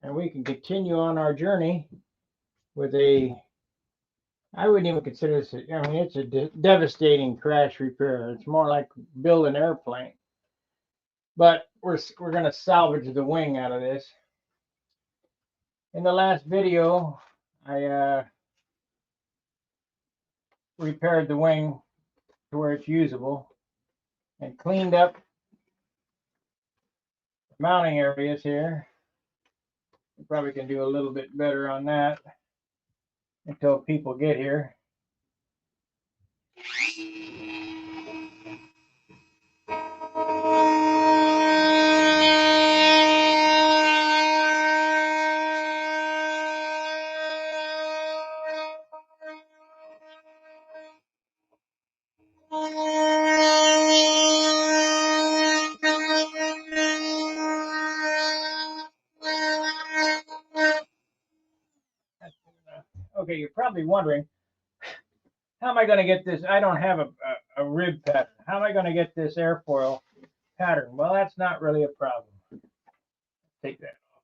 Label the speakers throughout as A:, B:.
A: and we can continue on our journey with a, I wouldn't even consider this, I mean, it's a devastating crash repair. It's more like build an airplane. But we're going to salvage the wing out of this. In the last video, I repaired the wing to where it's usable and cleaned up mounting areas here. We probably can do a little bit better on that until people get here. Okay, you're probably wondering, how am I going to get this? I don't have a rib pattern. How am I going to get this airfoil pattern? Well, that's not really a problem. Take that off.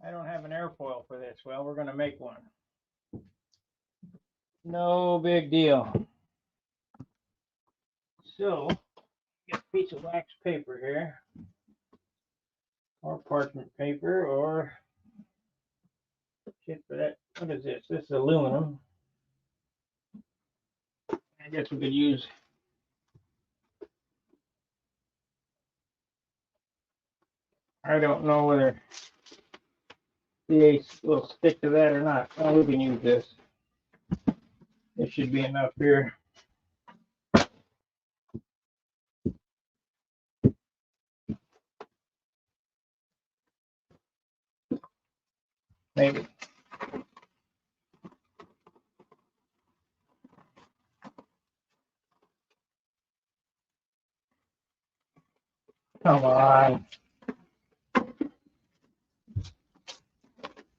A: I don't have an airfoil for this. Well, we're going to make one. No big deal. So, get a piece of wax paper here, or parchment paper, or shit for that. What is this? This is aluminum. I guess we could use, I don't know whether the ace will stick to that or not. Well, we can use this. This should be enough here. Maybe. Come on.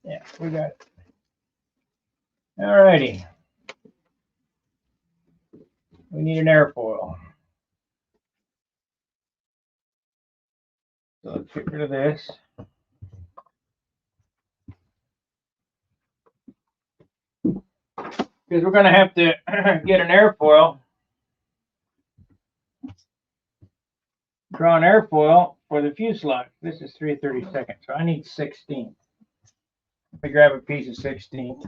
A: Yeah, we got it. All righty. We need an airfoil. So let's get rid of this. Because we're going to have to get an airfoil. Draw an airfoil for the fuselage. This is 3/32, so I need 16. Let me grab a piece of 16.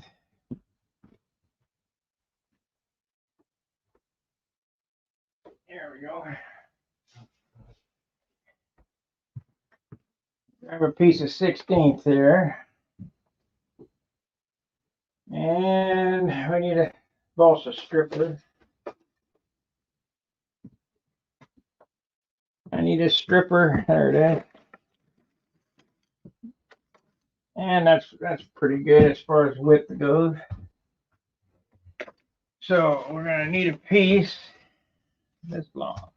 A: There we go. Grab a piece of 16th there. And we need a balsa stripper. I need a stripper. There it is. And that's pretty good as far as width goes. So we're going to need a piece this long.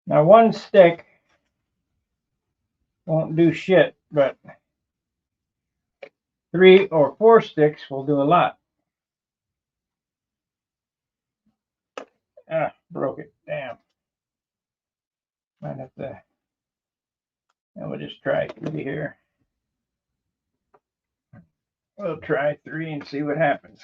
A: Now one stick won't do shit, but 3 or 4 sticks will do a lot. Ah, broke it. Damn. Might have to. And we'll just try 3 here. We'll try 3 and see what happens.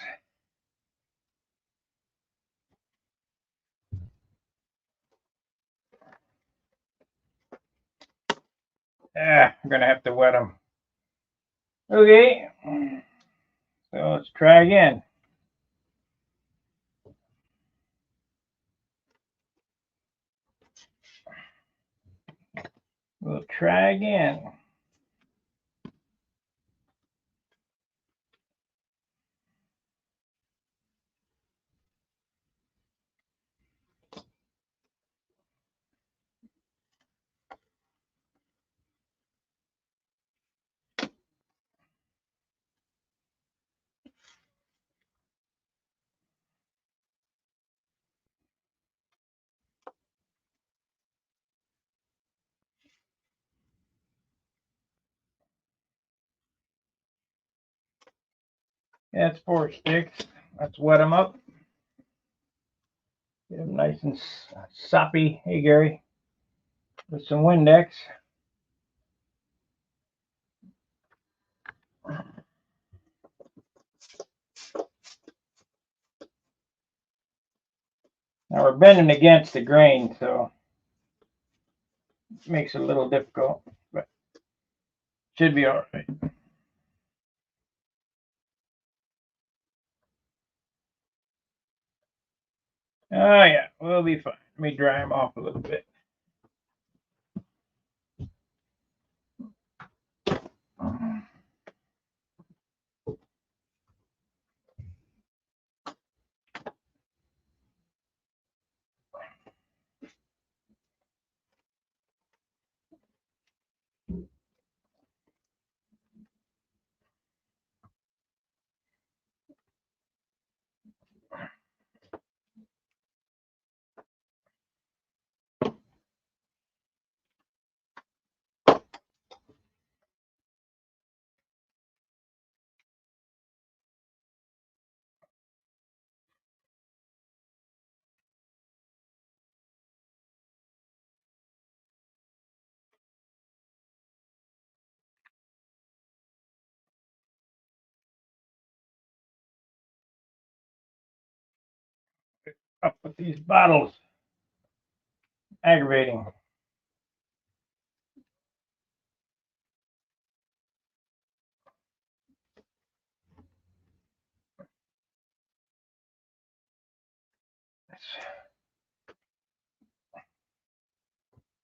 A: Ah, I'm gonna have to wet them. Okay. So let's try again. We'll try again. That's 4 sticks. Let's wet them up. Get them nice and soppy. Hey, Gary. With some Windex. Now we're bending against the grain, so it makes it a little difficult, but should be all right. Oh yeah, we'll be fine. Let me dry them off a little bit. Up with these bottles. Aggravating.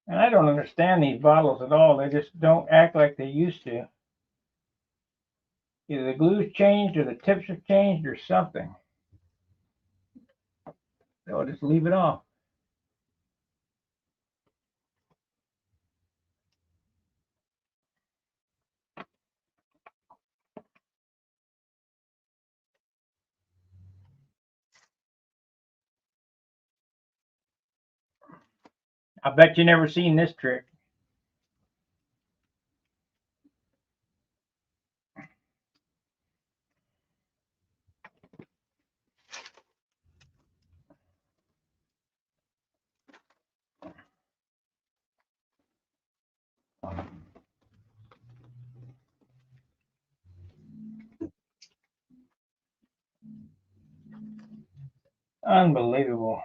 A: And I don't understand these bottles at all. They just don't act like they used to. Either the glue's changed or the tips have changed or something. So I'll just leave it off. I bet you never seen this trick. Unbelievable.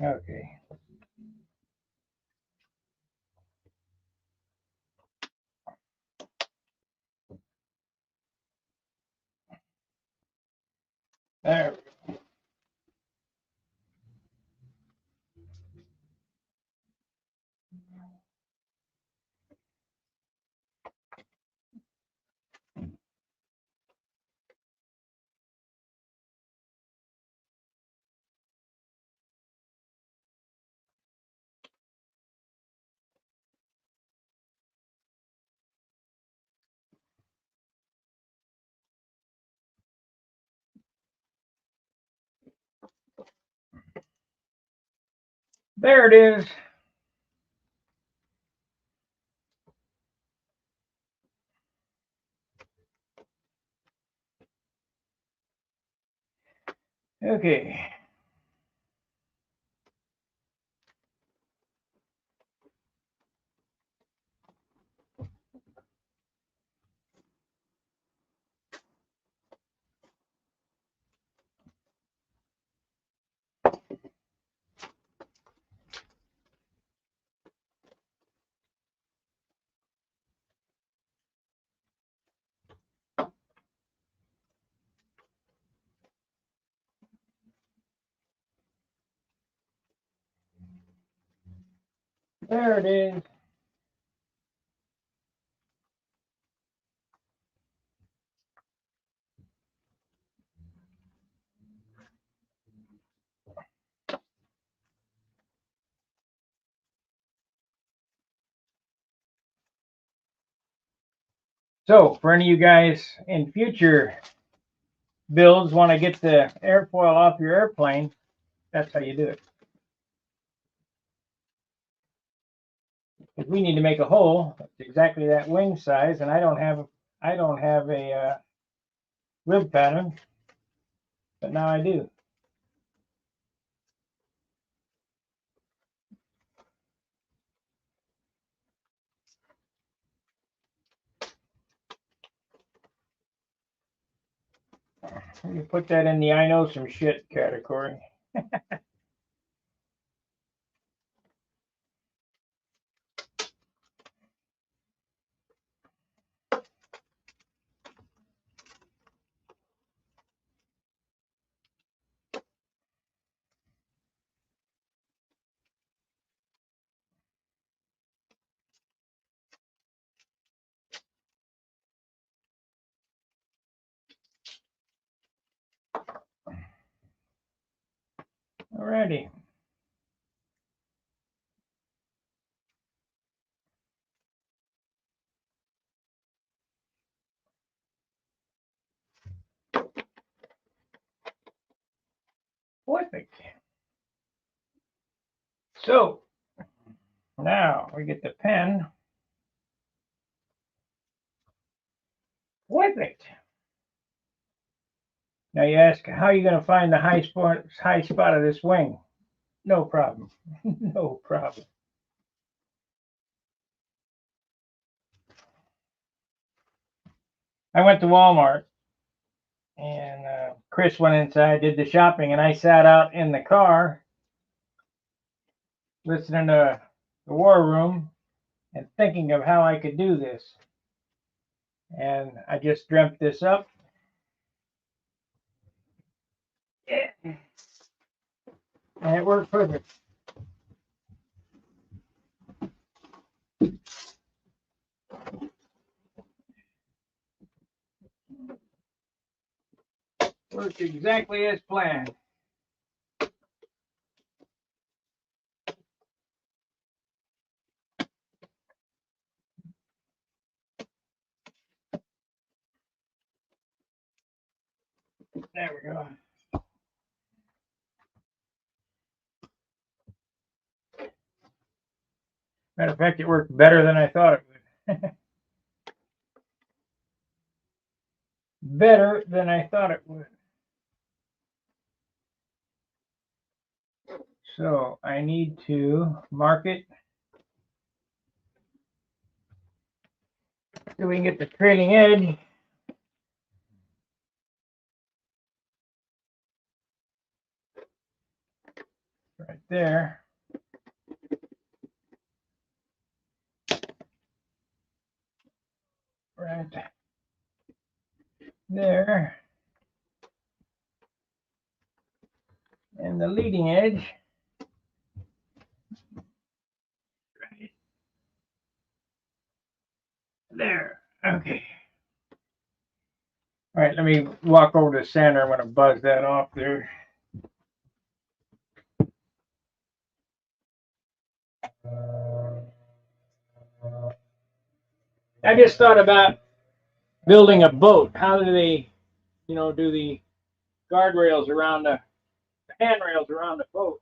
A: Okay. There. There it is. Okay. There it is. So for any of you guys in future builds want to get the airfoil off your airplane, that's how you do it. If we need to make a hole, it's exactly that wing size, and I don't have a rib pattern, but now I do. You put that in the I know some shit category. Alrighty. Perfect. So now we get the pen. Perfect. Now you ask, how are you going to find the high spot of this wing? No problem. No problem. I went to Walmart, and Chris went inside, did the shopping, and I sat out in the car listening to the War Room and thinking of how I could do this. And I just dreamt this up. Yeah. And it worked perfect. Worked exactly as planned. There we go. Matter of fact, it worked better than I thought it would. Better than I thought it would. So I need to mark it so we can get the trailing edge. Right there. Right there. And the leading edge. Right there. Okay. All right, let me walk over to the sander. I'm going to buzz that off there. I just thought about building a boat. How do they, do the guardrails around the handrails around the boat?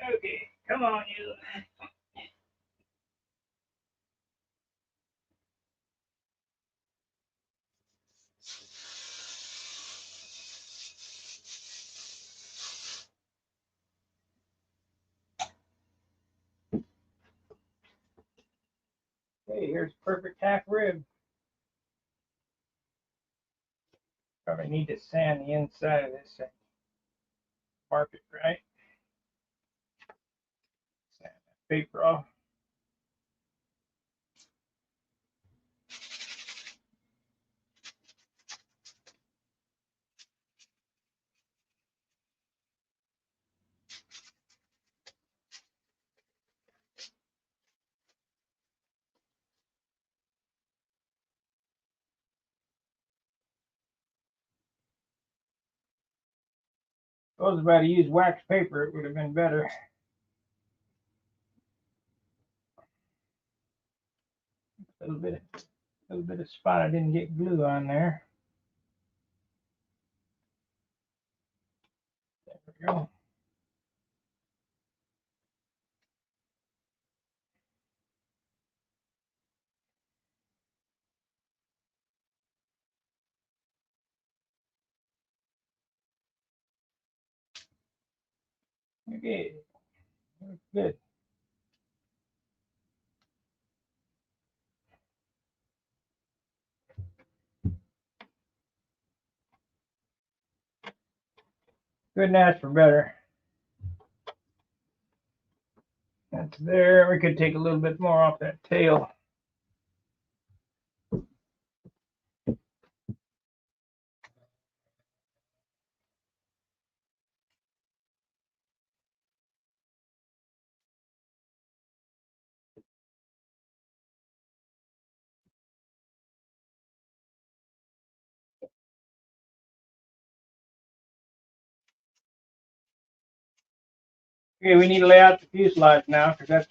A: Okay, come on, you. Okay, here's perfect half rib. Probably need to sand the inside of this thing. Mark it right. Sand that paper off. Suppose if I'd used wax paper, it would have been better. A little bit of spot I didn't get glue on there. There we go. Okay, good. Couldn't ask for better. That's there. We could take a little bit more off that tail. Okay, we need to lay out the fuselage now because that's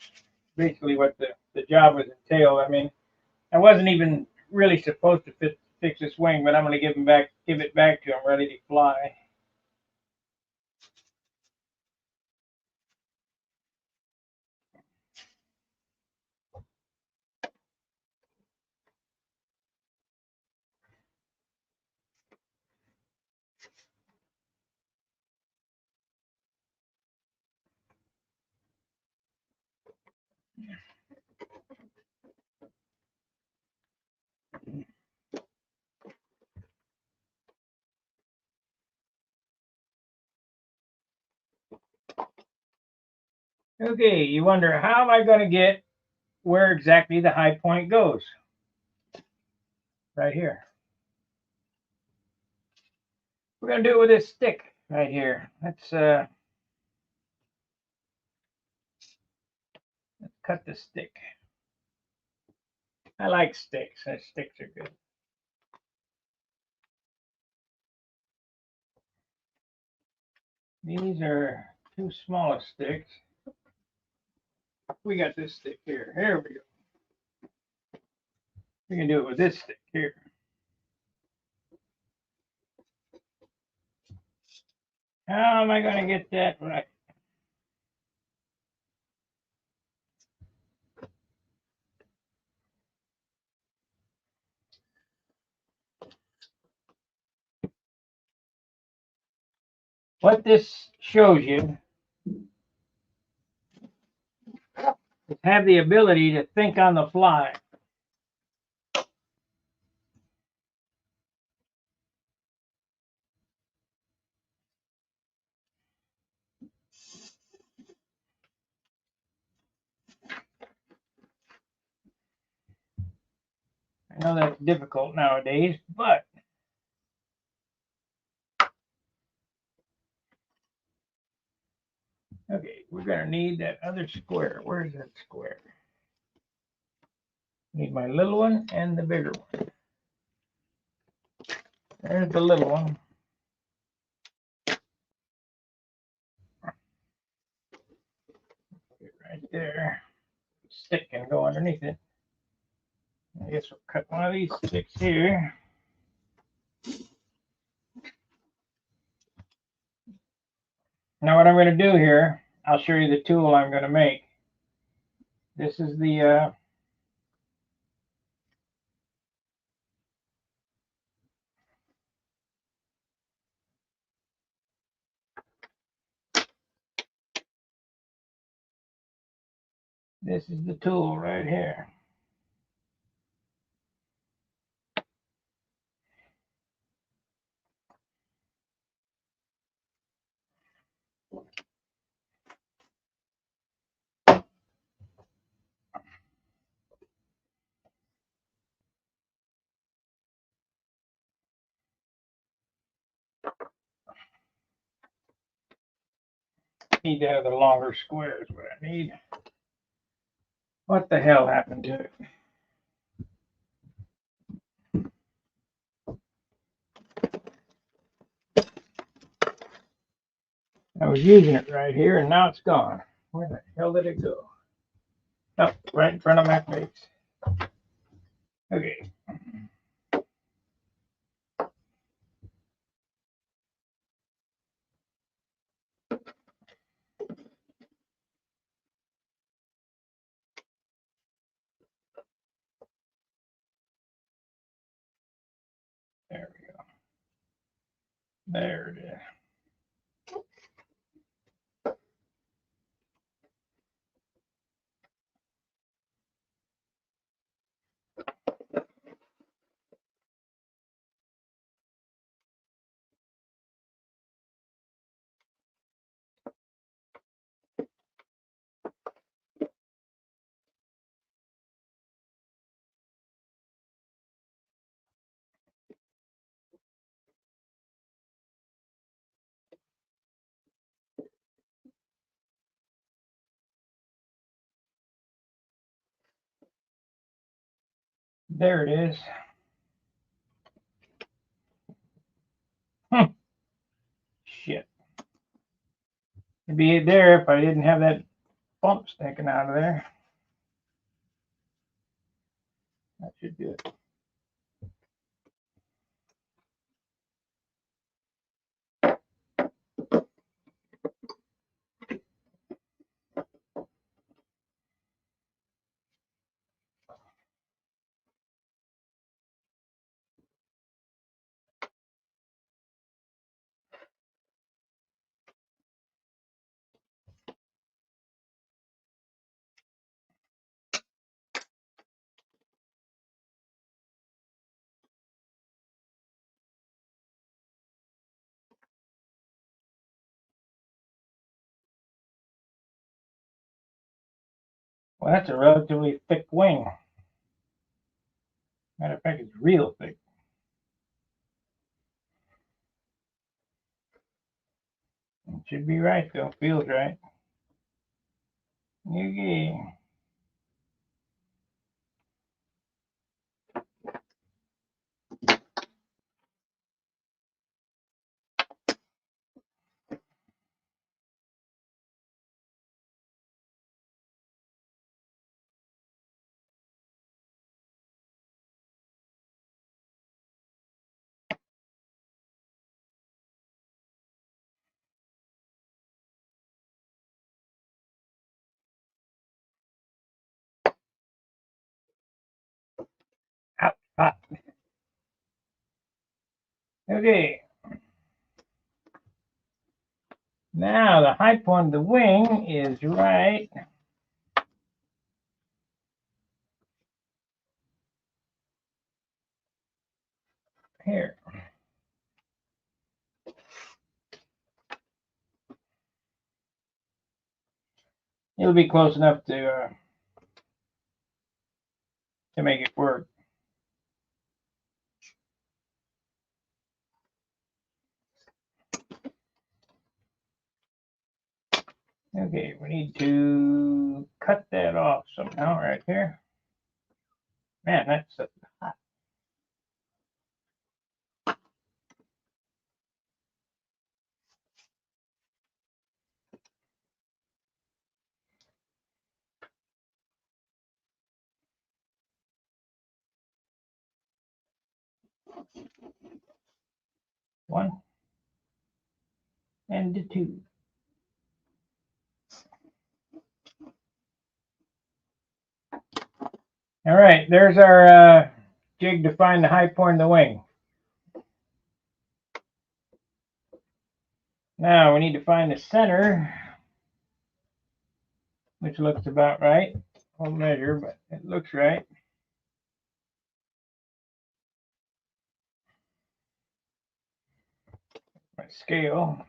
A: basically what the job was entailed. I mean, I wasn't even really supposed to fix this wing, but I'm going to give it back to him ready to fly. Okay, you wonder how am I going to get where exactly the high point goes? Right here. We're going to do it with this stick right here. Let's cut the stick. I like sticks. Sticks are good. These are two smallest sticks. We got this stick here. Here we go. We can do it with this stick here. How am I going to get that right? What this shows you is have the ability to think on the fly. I know that's difficult nowadays, but okay, we're going to need that other square. Where's that square? Need my little one and the bigger one. There's the little one. Right there. Stick can go underneath it. I guess we'll cut one of these sticks here. Now what I'm going to do here, I'll show you the tool I'm going to make. This is the tool right here. Need to have the longer square is what I need. What the hell happened to it? I was using it right here, and now it's gone. Where the hell did it go? Oh, right in front of my face. Okay. There we go. There it is. There it is. Shit. It'd be there if I didn't have that bump sticking out of there. That should do it. Well, that's a relatively thick wing. Matter of fact, it's real thick. It should be right, though. Feels right. Okay. Out, hot. Okay. Now the high point of the wing is right here. It'll be close enough to make it work. Okay, we need to cut that off somehow right here. Man, that's hot. One and two. All right, there's our jig to find the high point of the wing. Now we need to find the center, which looks about right. I'll measure, but it looks right. My scale.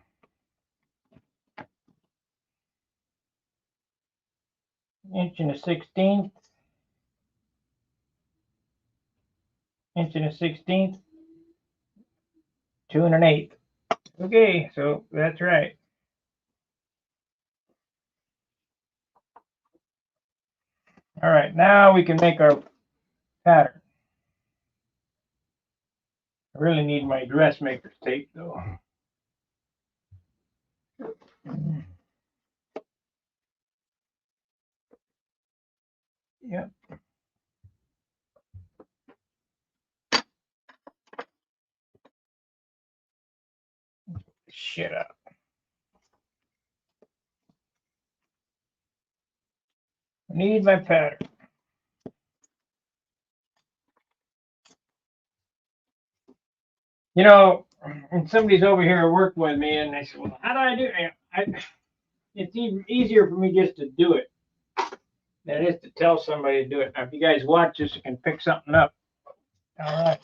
A: Inch and a 16th. Inch and a 16th. 2 1/8. Okay, so that's right. All right, now we can make our pattern. I really need my dressmaker's tape though. Yep. Shit up. I need my pattern. You know, and somebody's over here working with me, and they said, "Well, how do I do it?" It's even easier for me just to do it than it is to tell somebody to do it. Now, if you guys watch this, you can pick something up. All right.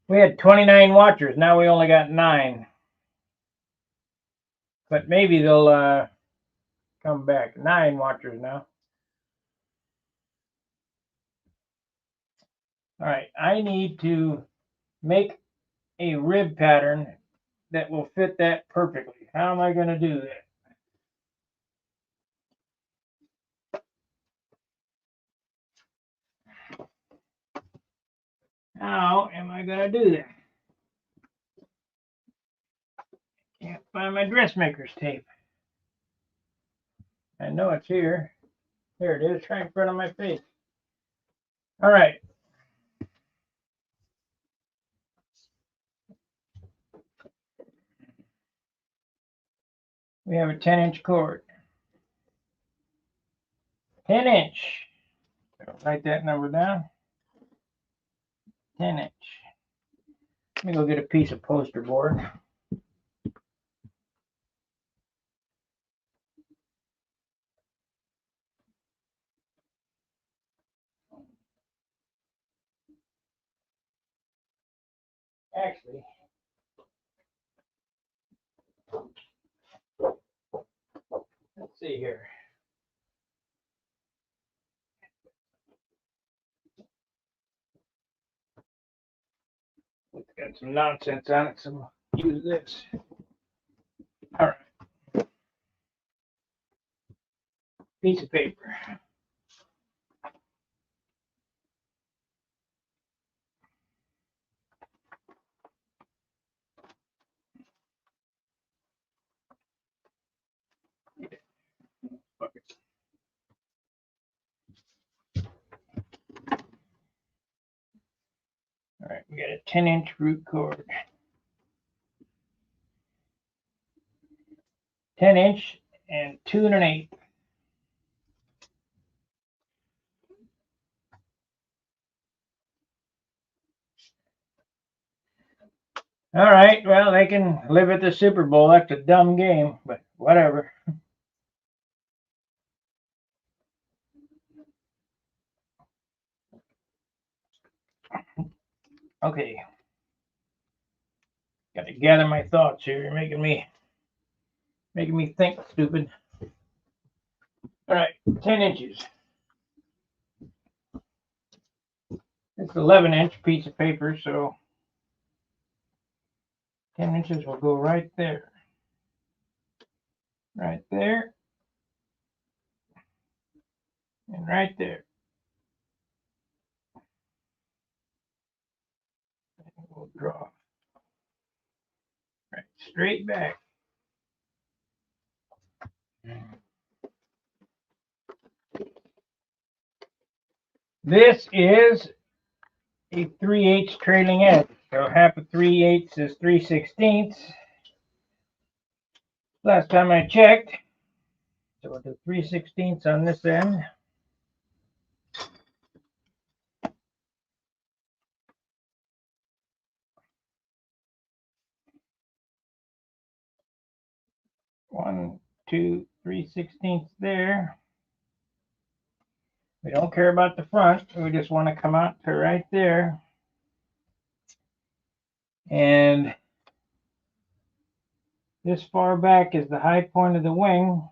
A: We had 29 watchers. Now we only got 9. But maybe they'll come back. 9 watchers now. All right. I need to make a rib pattern that will fit that perfectly. How am I going to do that? How am I going to do that? Can't find my dressmaker's tape. I know it's here. Here it is, right in front of my face. All right. We have a 10-inch cord. 10-inch. Write that number down. 10-inch. Let me go get a piece of poster board. Actually, let's see here. It's got some nonsense on it, so we'll use this. All right. Piece of paper. All right, we got a 10-inch root cord. 10-inch and 2 1/8. All right, well, they can live at the Super Bowl. That's a dumb game, but whatever. Okay. Got to gather my thoughts here. You're making me think, stupid. All right, 10 inches. It's an 11-inch piece of paper, so 10 inches will go right there. Right there. And right there. And we'll draw. Right, straight back. This is a 3/8 trailing edge. So half of 3/8 is 3/16. Last time I checked. So we'll do 3/16 on this end. One, 2, 3/16 there. We don't care about the front. We just want to come out to right there. And this far back is the high point of the wing.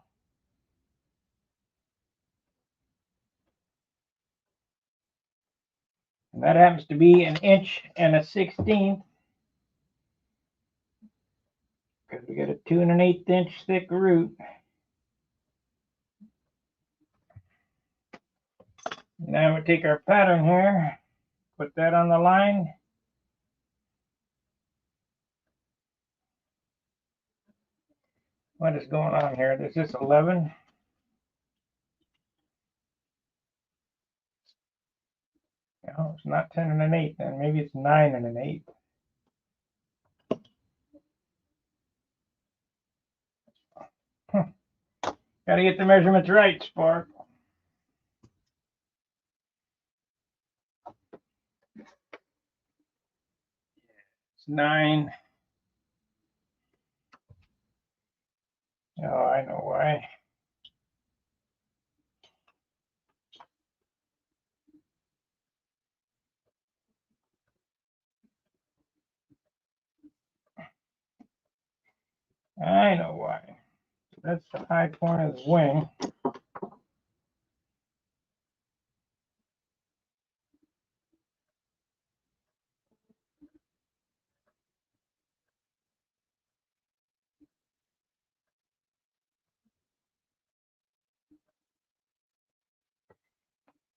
A: And that happens to be 1 1/16. Because we got a 2 1/8 thick root. Now we take our pattern here, put that on the line. What is going on here? This is 11. not 10 and an 8, then maybe it's 9 and an 8. Gotta get the measurements right, Spark. It's 9. Oh, I know why. I know why. That's the high point of the wing.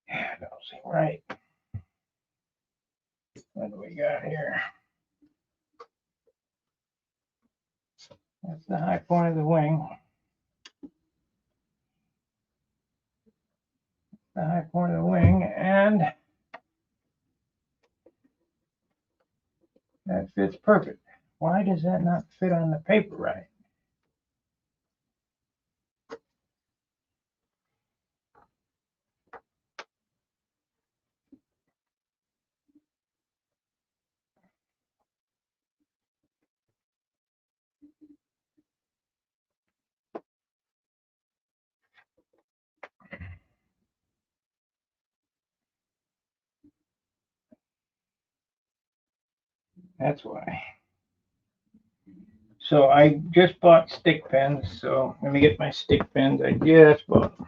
A: Yeah, that don't seem right. What do we got here? That's the high point of the wing. The high point of the wing, and that fits perfect. Why does that not fit on the paper right? That's why. So I just bought stick pins, so let me get my stick pins. I just bought them.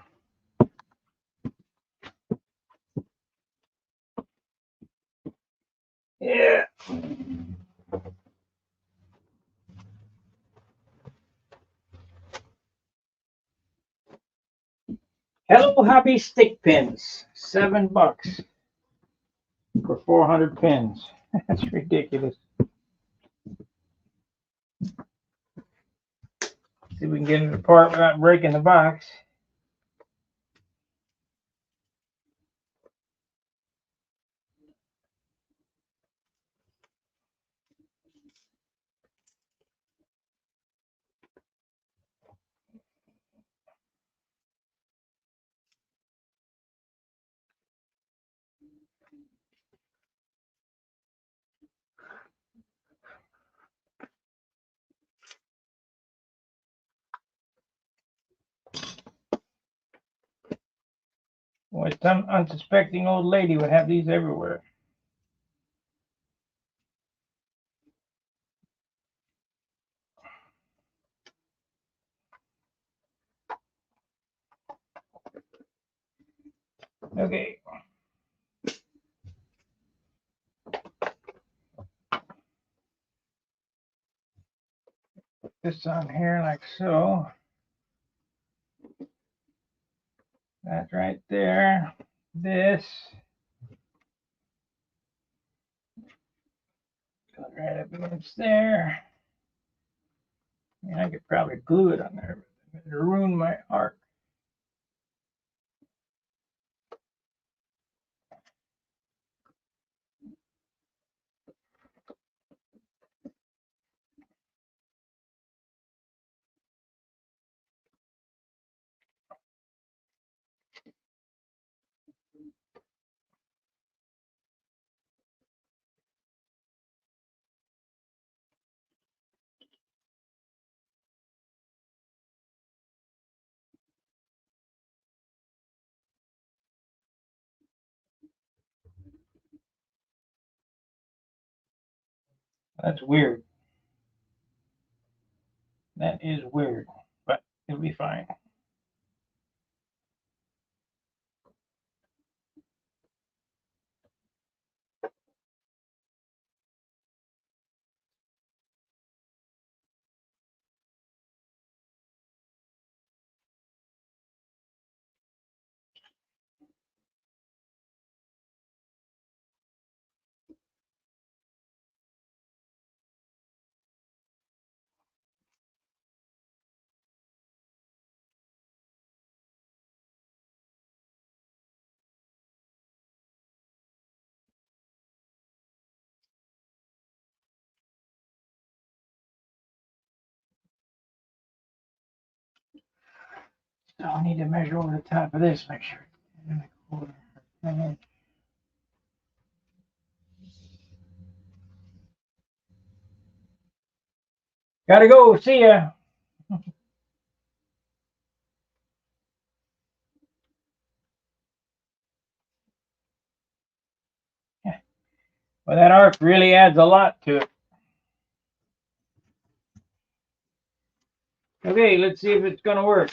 A: Yeah. Hello Hobby stick pins. $7 for 400 pins. That's ridiculous. See if we can get it apart without breaking the box. Boy, some unsuspecting old lady would have these everywhere. Okay. This on here like so. That's right there. This goes right up against there. I could probably glue it on there, but it'll ruin my art. That's weird. That is weird, but it'll be fine. So I need to measure over the top of this, make sure. 10 1/4 inch. Gotta go. See ya. Well, that arc really adds a lot to it. Okay, let's see if it's gonna work.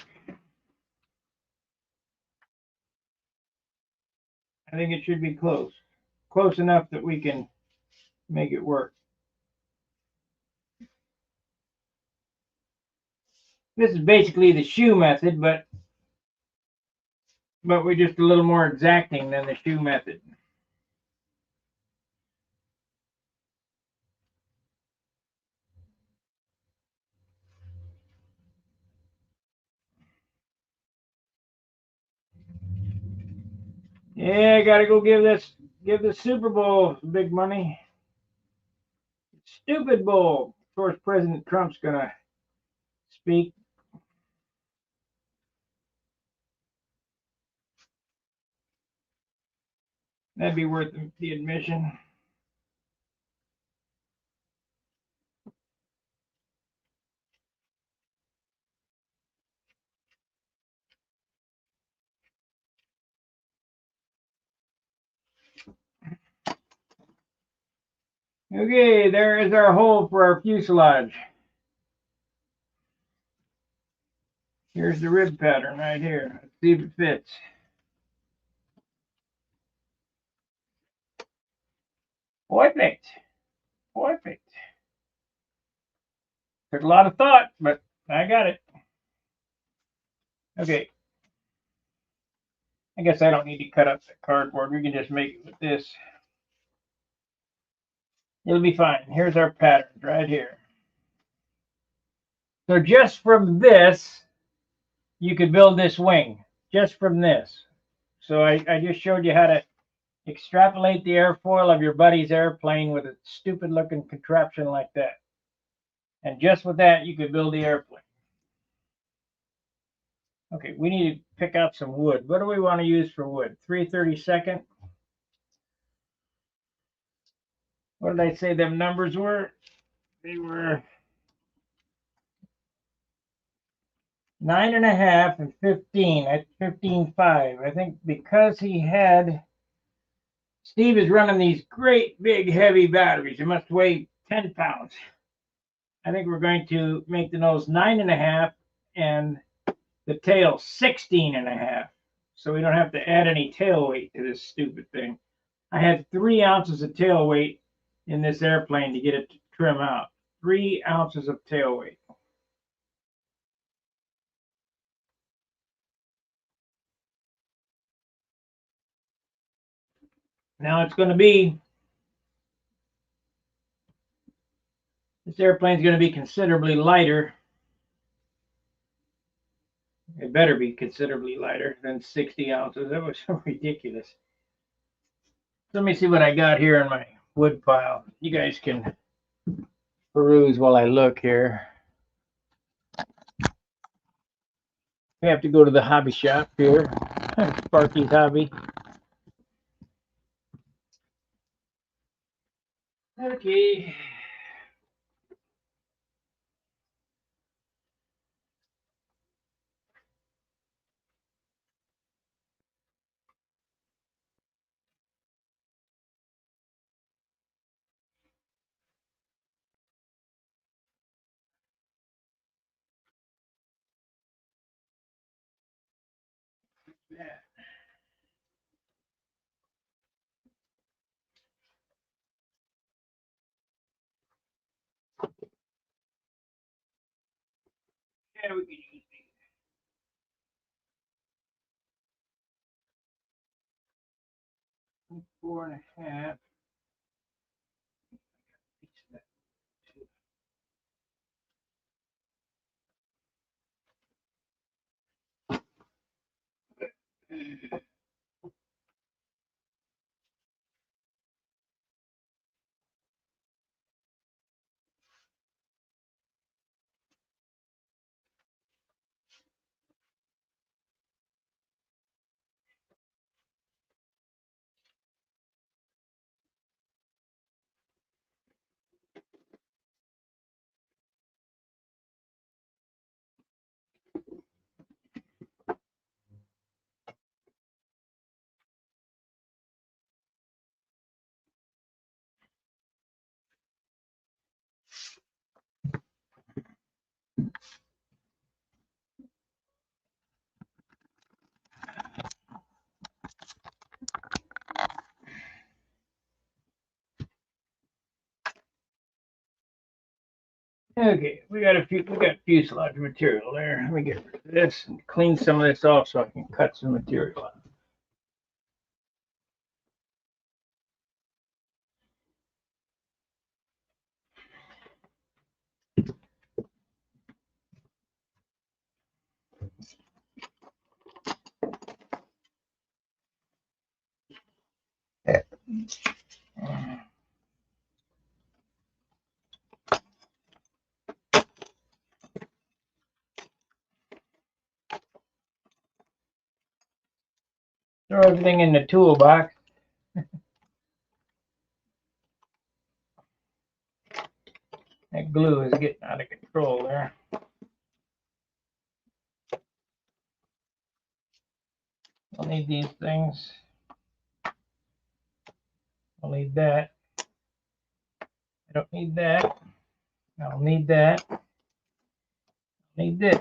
A: I think it should be close. Close enough that we can make it work. This is basically the shoe method, but we're just a little more exacting than the shoe method. Yeah, I gotta go give the Super Bowl big money. Stupid Bowl. Of course, President Trump's gonna speak. That'd be worth the admission. Okay, there is our hole for our fuselage. Here's the rib pattern right here. Let's see if it fits. Perfect. Perfect. Took a lot of thought, but I got it. Okay. I guess I don't need to cut up the cardboard. We can just make it with this. It'll be fine. Here's our patterns right here. So just from this, you could build this wing. Just from this. So I just showed you how to extrapolate the airfoil of your buddy's airplane with a stupid looking contraption like that. And just with that, you could build the airplane. Okay, we need to pick out some wood. What do we want to use for wood? 3/32. What did I say them numbers were? They were 9.5 and 15. That's 15.5. I think because Steve is running these great big heavy batteries. It must weigh 10 pounds. I think we're going to make the nose 9.5 and the tail 16.5. So we don't have to add any tail weight to this stupid thing. I had 3 ounces of tail weight in this airplane to get it to trim out. 3 ounces of tail weight. Now it's going to be, this airplane's going to be considerably lighter. It better be considerably lighter than 60 ounces. That was so ridiculous. Let me see what I got here in my wood pile. You guys can peruse while I look here. We have to go to the hobby shop here. Sparky's Hobby. Okay. Yeah. Yeah, we can use these. 4.5. Okay, we got fuselage material there. Let me get rid of this and clean some of this off so I can cut some material out. Throw everything in the toolbox. That glue is getting out of control there. I'll need these things. I'll need that. I don't need that. I'll need that. I'll need this.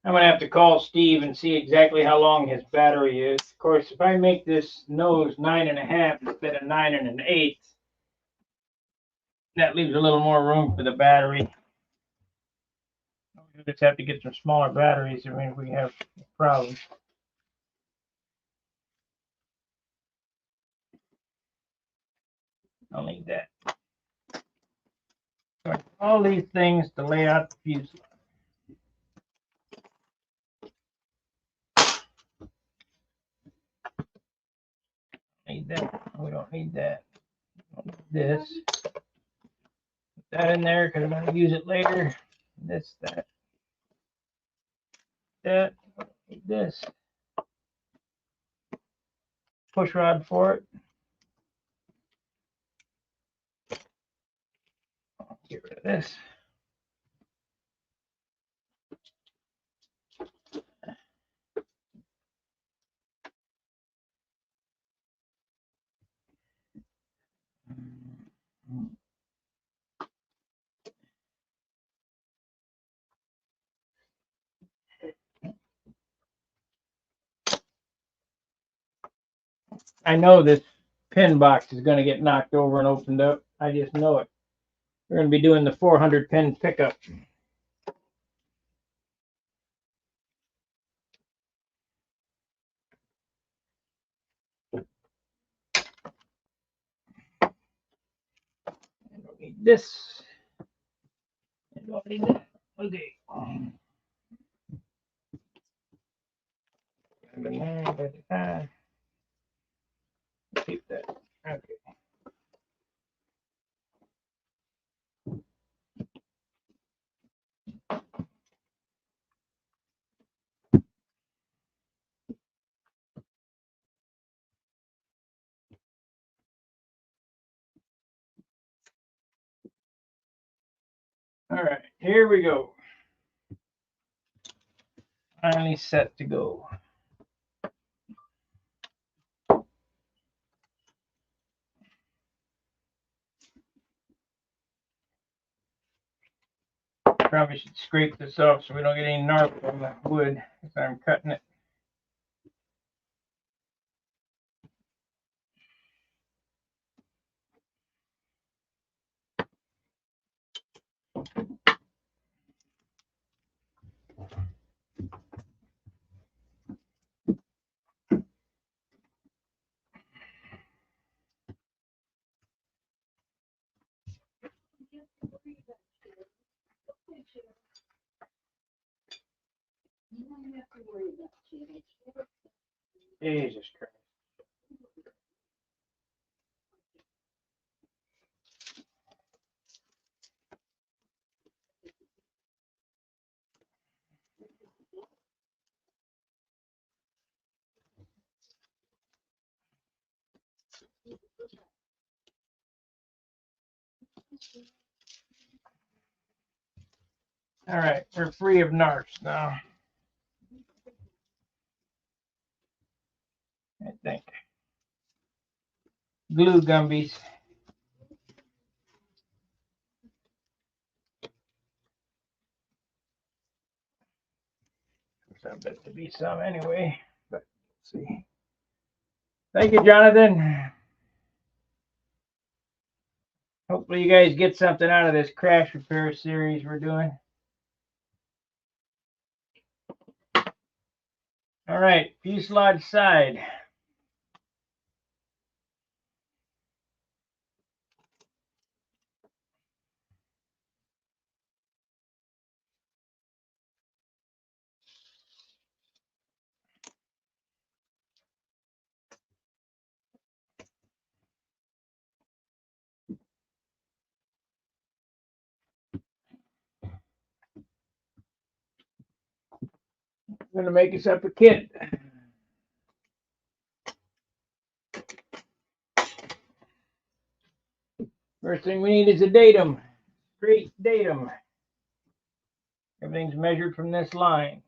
A: I'm going to have to call Steve and see exactly how long his battery is. Of course, if I make this nose 9.5 instead of 9 1/8, that leaves a little more room for the battery. We'll just have to get some smaller batteries. I mean, if we have problems. I'll need that. So all these things to lay out the fuselage. Need that. We don't need that. Don't need this. Put that in there because I'm going to use it later. This, that. That. Need this. Push rod for it. Get rid of this. I know this pin box is going to get knocked over and opened up. I just know it. We're going to be doing the 400 pin pickup. I don't need this. I don't need that. Okay. Keep that. Okay. All right, here we go. Finally set to go. Probably should scrape this off so we don't get any narp on the wood as I'm cutting it. Jesus Christ. All right, we're free of narcs now. I think. glue gumbies. I bet to be some anyway, but let's see. Thank you, Jonathan. Hopefully you guys get something out of this crash repair series we're doing. All right, fuselage side. I'm gonna make us up a kit. First thing we need is a datum, straight datum. Everything's measured from this line.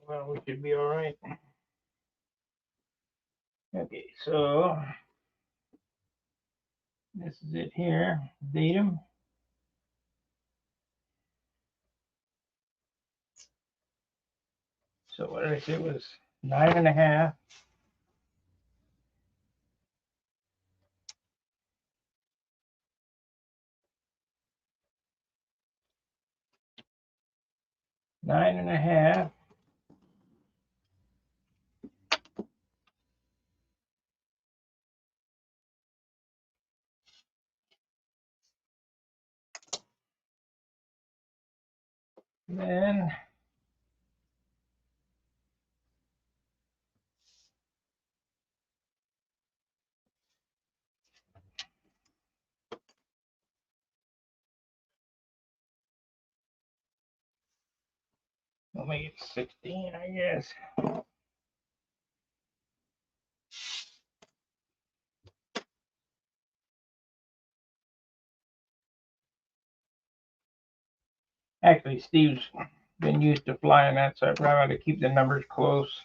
A: Well, we should be all right. Okay, so this is it here, datum. So what did I say it was 9.5. 9.5. Then we'll make it 16, I guess. Actually, Steve's been used to flying that, so I probably ought to keep the numbers close.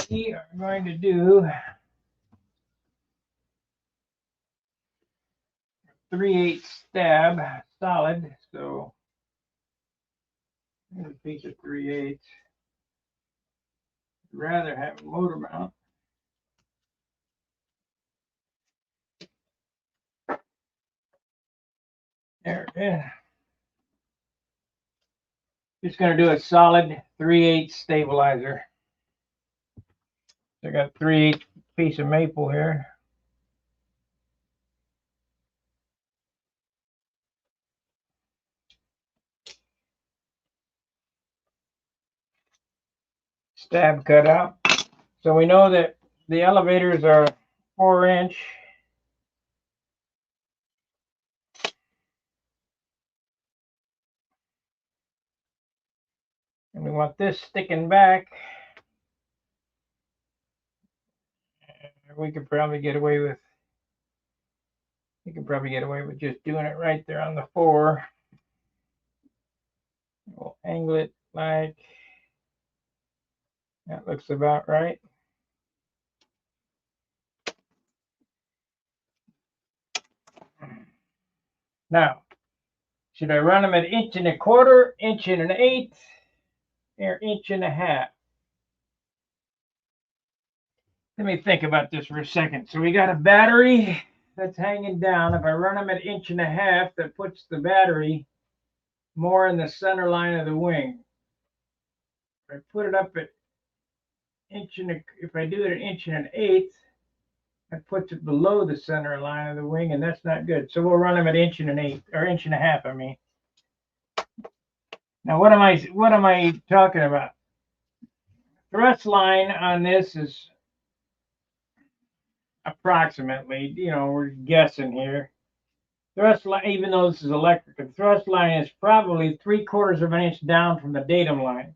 A: We are going to do 3/8 stab solid. So here's a piece of 3/8. Rather have a motor mount. There it is. Just going to do a solid 3/8 stabilizer. So I got 3/8 piece of maple here. Stab cut out. So we know that the elevators are 4-inch. And we want this sticking back we could probably get away with. You can probably get away with just doing it right there on the 4. We'll angle it like that. Looks about right. Now, should I run them at 1.25 inches, 1.125 inches, or 1.5 inches? Let me think about this for a second. So we got a battery that's hanging down. If I run them at 1.5 inches, that puts the battery more in the center line of the wing. If I put it up at if I do it at 1.125 inches, that puts it below the center line of the wing, and that's not good. So we'll run them at 1.125 inches, or 1.5 inches, I mean. Now what am I talking about? Thrust line on this is approximately, we're guessing here. Thrust line, even though this is electric, the thrust line is probably 3/4 of an inch down from the datum line.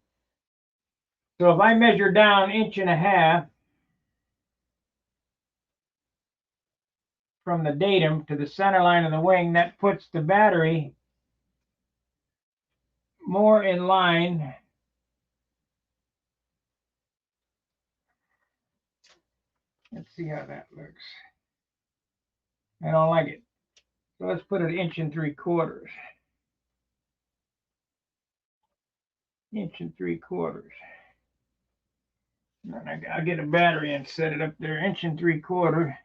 A: So if I measure down 1.5 inches from the datum to the center line of the wing, that puts the battery more in line Let's see how that looks. I don't like it. So let's put it 1 3/4 inches. 1 3/4 inches. And I'll get a battery and set it up there. 1 3/4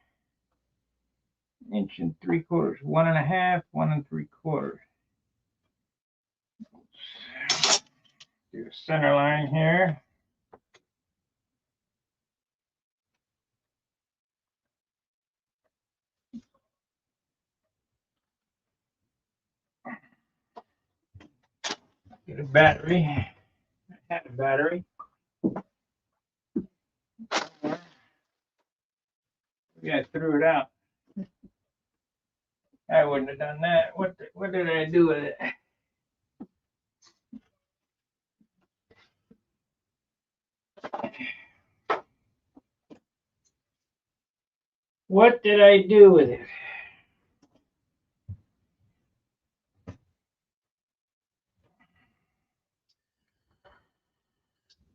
A: inches. 1 3/4 inches. 1.5, 1 3/4. Do a center line here. Get a battery. I had a battery. Yeah, I threw it out. I wouldn't have done that. What did I do with it? What did I do with it?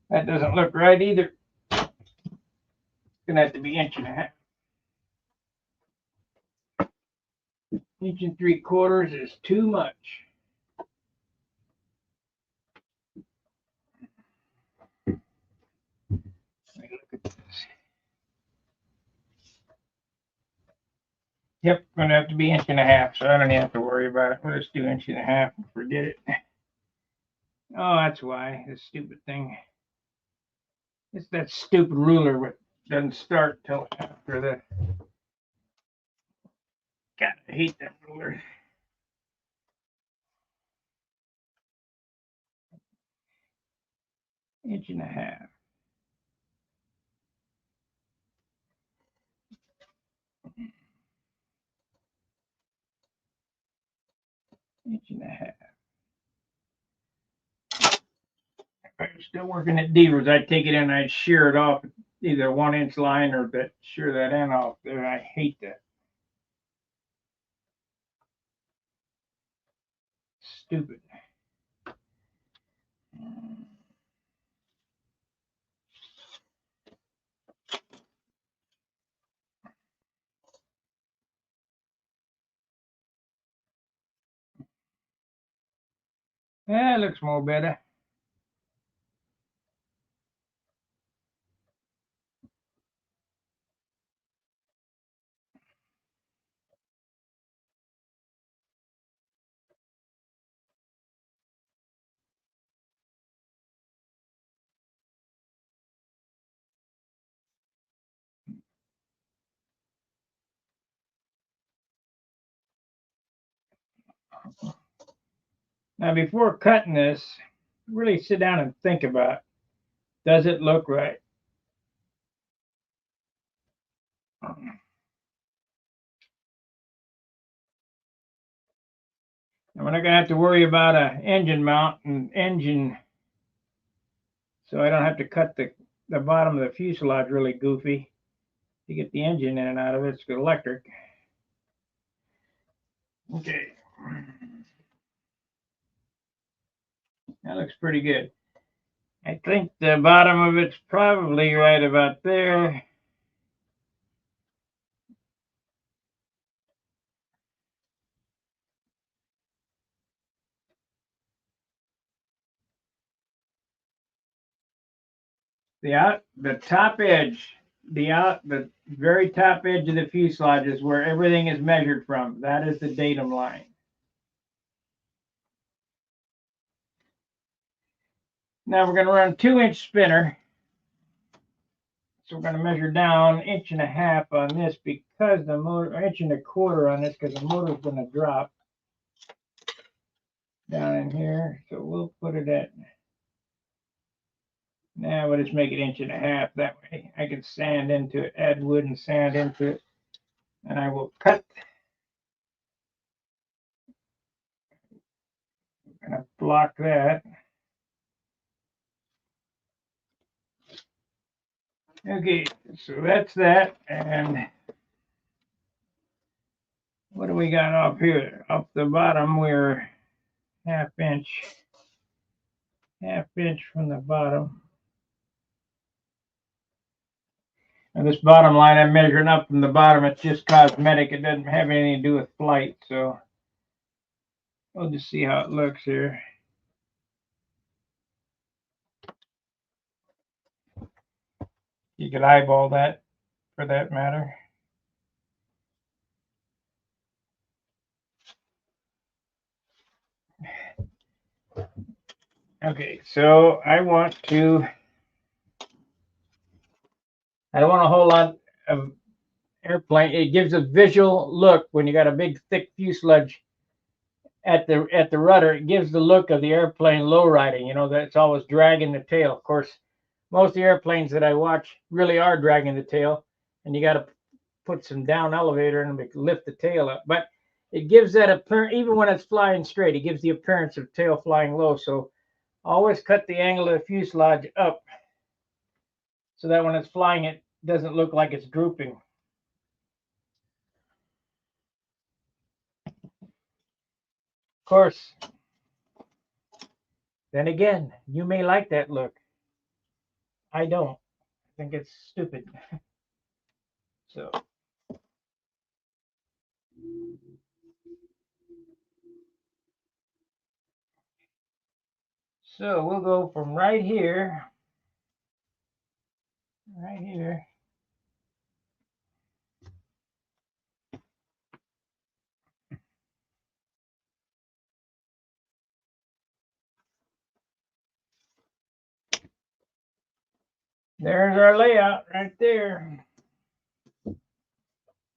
A: That doesn't look right either. It's gonna have to be 1.5 inches. 1 3/4 inches is too much. Let me look at this. Yep, gonna have to be 1.5 inches, so I don't even have to worry about it. We'll just do 1.5 inches and forget it. Oh, that's why, this stupid thing. It's that stupid ruler that doesn't start till after the. God, I hate that ruler. Inch and a half. Inch and a half. If I was still working at Deaver's, I'd take it in and I'd shear it off, either 1 inch line or shear that end off there. I hate that. Stupid. Yeah, it looks more better. Now, before cutting this, really sit down and think about, does it look right? And we're not going to have to worry about an engine mount and engine, so I don't have to cut the bottom of the fuselage really goofy. to get the engine in and out of it. It's electric. Okay. That looks pretty good. I think the bottom of it's probably right about there. The top edge, the very top edge of the fuselage is where everything is measured from. That is the datum line. Now we're going to run 2-inch spinner. So we're going to measure down 1.5 on this because the motor, 1.25 on this because the motor is going to drop down in here. So we'll put it at, now we'll just make it 1.5. That way I can sand into it, add wood and sand into it. And I will cut. I'm going to block that. Okay, so that's that. And what do we got up here? Up the bottom, we're 1/2 inch from the bottom. And this bottom line I'm measuring up from the bottom, it's just cosmetic. It doesn't have anything to do with flight. So we'll just see how it looks here. You could eyeball that for that matter. Okay, so I don't want a whole lot of airplane. It gives a visual look when you got a big thick fuselage at the rudder. It gives the look of the airplane low riding, you know, that it's always dragging the tail. Of course, most of the airplanes that I watch really are dragging the tail, and you got to put some down elevator and lift the tail up. But it gives that appearance, even when it's flying straight, it gives the appearance of tail flying low. So always cut the angle of the fuselage up so that when it's flying, it doesn't look like it's drooping. Of course, then again, you may like that look. I don't. I think it's stupid. So we'll go from right here. There's our layout right there.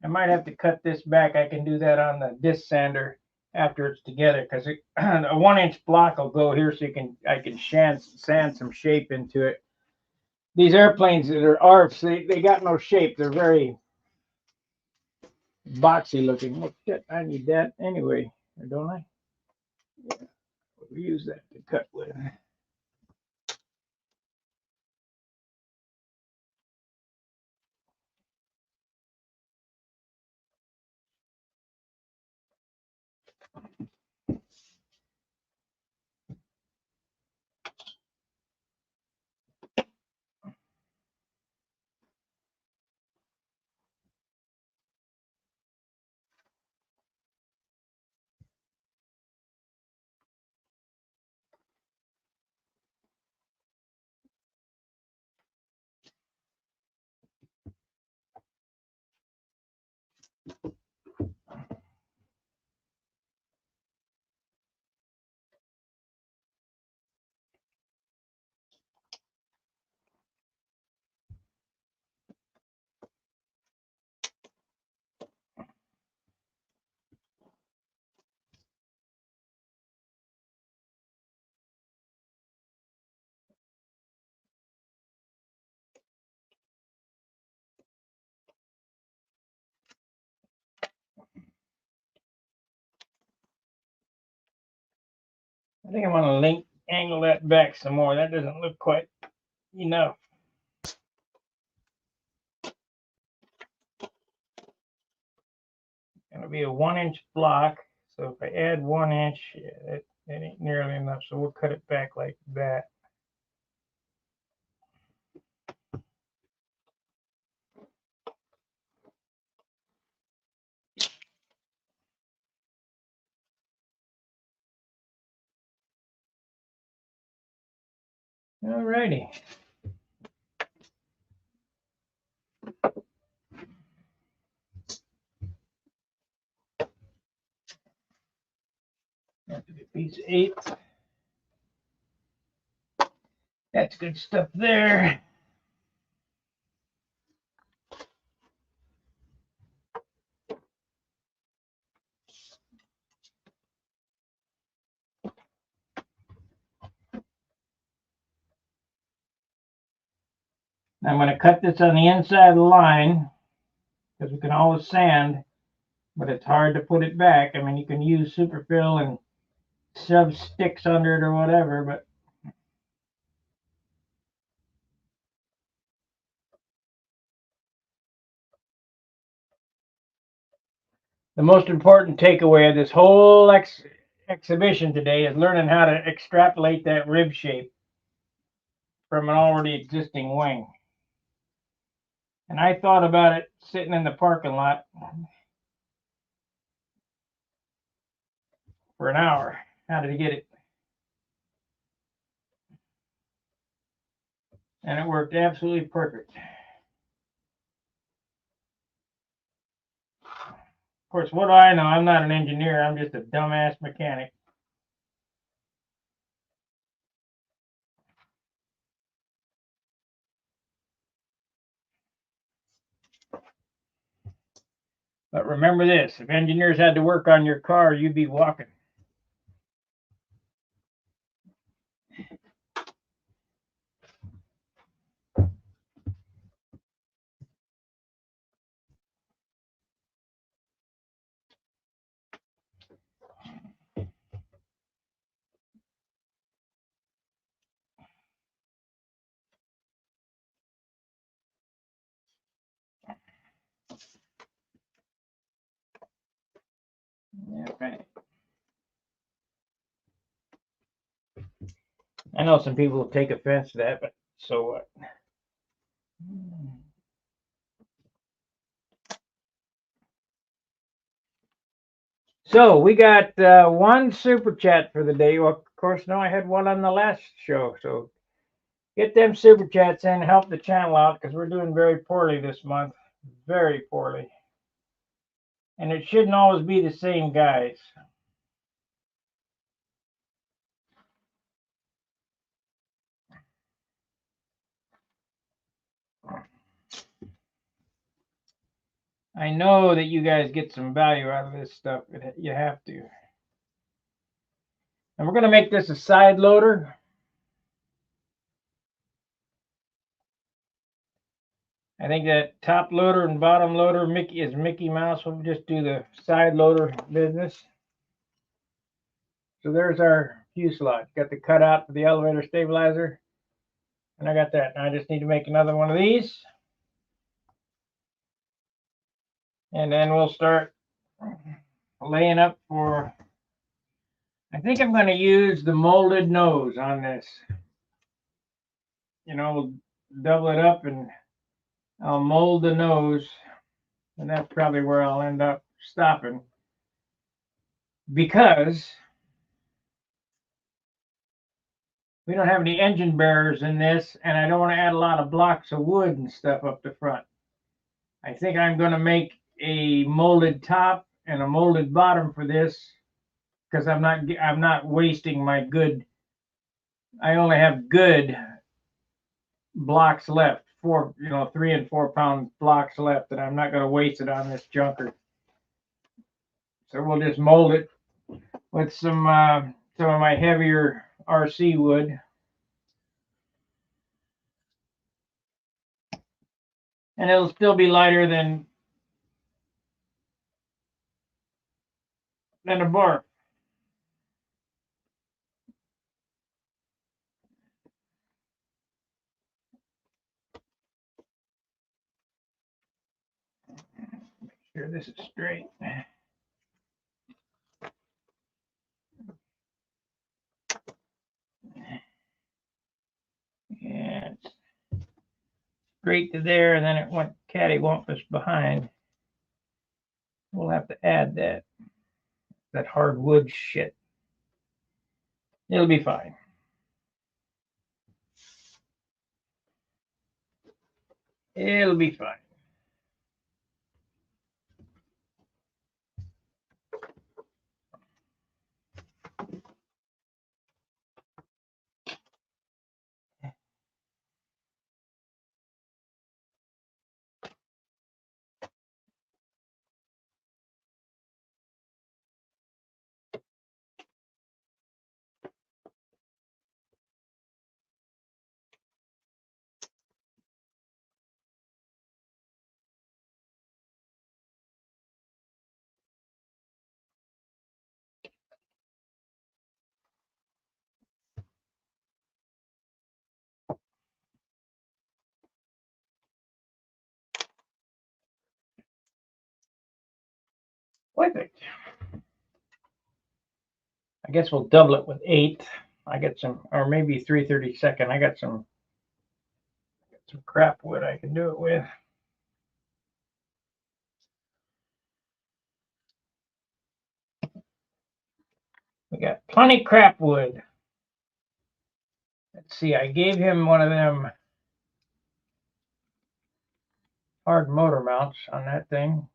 A: I might have to cut this back. I can do that on the disc sander after it's together because a 1-inch block will go here, so I can sand some shape into it. These airplanes that are ARFs, they got no shape. They're very boxy looking. Well, shit, I need that anyway, don't I? Yeah, we'll use that to cut with. I think I want to angle that back some more. That doesn't look quite enough. to be a 1-inch block. So if I add 1 inch, that ain't nearly enough. So we'll cut it back like that. Alrighty. That's a piece of 8. That's good stuff there. I'm going to cut this on the inside of the line because we can always sand, but it's hard to put it back. I mean, you can use superfill and shove sticks under it or whatever, but the most important takeaway of this whole exhibition today is learning how to extrapolate that rib shape from an already existing wing. And I thought about it sitting in the parking lot for an hour. How did he get it? And it worked absolutely perfect. Of course, what do I know? I'm not an engineer. I'm just a dumbass mechanic. But remember this, if engineers had to work on your car, you'd be walking. Yeah, right. I know some people will take offense to that, but so what? So we got one super chat for the day. Well, of course, no, I had one on the last show. So get them super chats in, help the channel out because we're doing very poorly this month. Very poorly. And it shouldn't always be the same guys. I know that you guys get some value out of this stuff. You have to. And we're going to make this a side loader. I think that top loader and bottom loader is Mickey Mouse. We'll just do the side loader business. So there's our fuselage. Got the cutout for the elevator stabilizer. And I got that. Now I just need to make another one of these. And then we'll start laying up for, I think I'm going to use the molded nose on this. You know, we'll double it up and I'll mold the nose. And that's probably where I'll end up stopping. Because we don't have any engine bearers in this, and I don't want to add a lot of blocks of wood and stuff up the front. I think I'm going to make a molded top and a molded bottom for this because I'm not wasting my good. I only have good blocks left, 3 and 4 pound blocks left, and I'm not going to waste it on this junker. So we'll just mold it with some of my heavier RC wood. And it'll still be lighter than a bar. Make sure this is straight. straight to there, and then it went cattywampus behind. We'll have to add that hardwood shit. It'll be fine. It'll be fine. Perfect. I guess we'll double it with 8. I got some, or maybe 3/32. I got some crap wood I can do it with. We got plenty crap wood. Let's see, I gave him one of them hard motor mounts on that thing.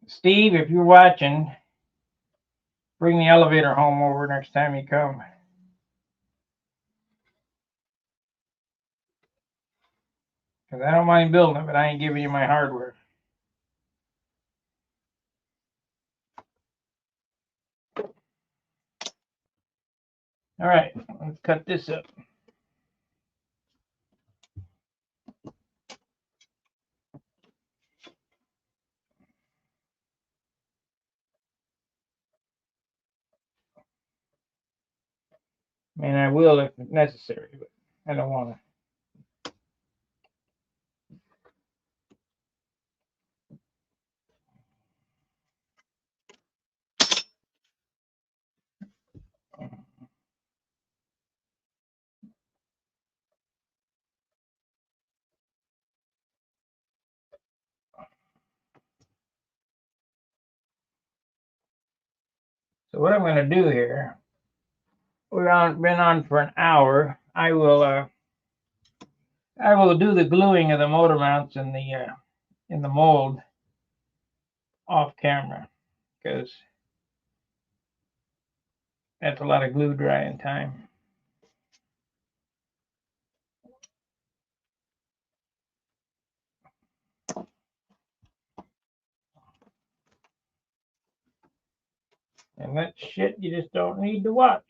A: Steve, if you're watching, bring the elevator home over next time you come. Because I don't mind building it, but I ain't giving you my hardware. All right, let's cut this up. I mean, I will if necessary, but I don't want to. So what I'm going to do here, we've been on for an hour. I will do the gluing of the motor mounts in the mold off camera, because that's a lot of glue drying time. And that shit you just don't need to watch.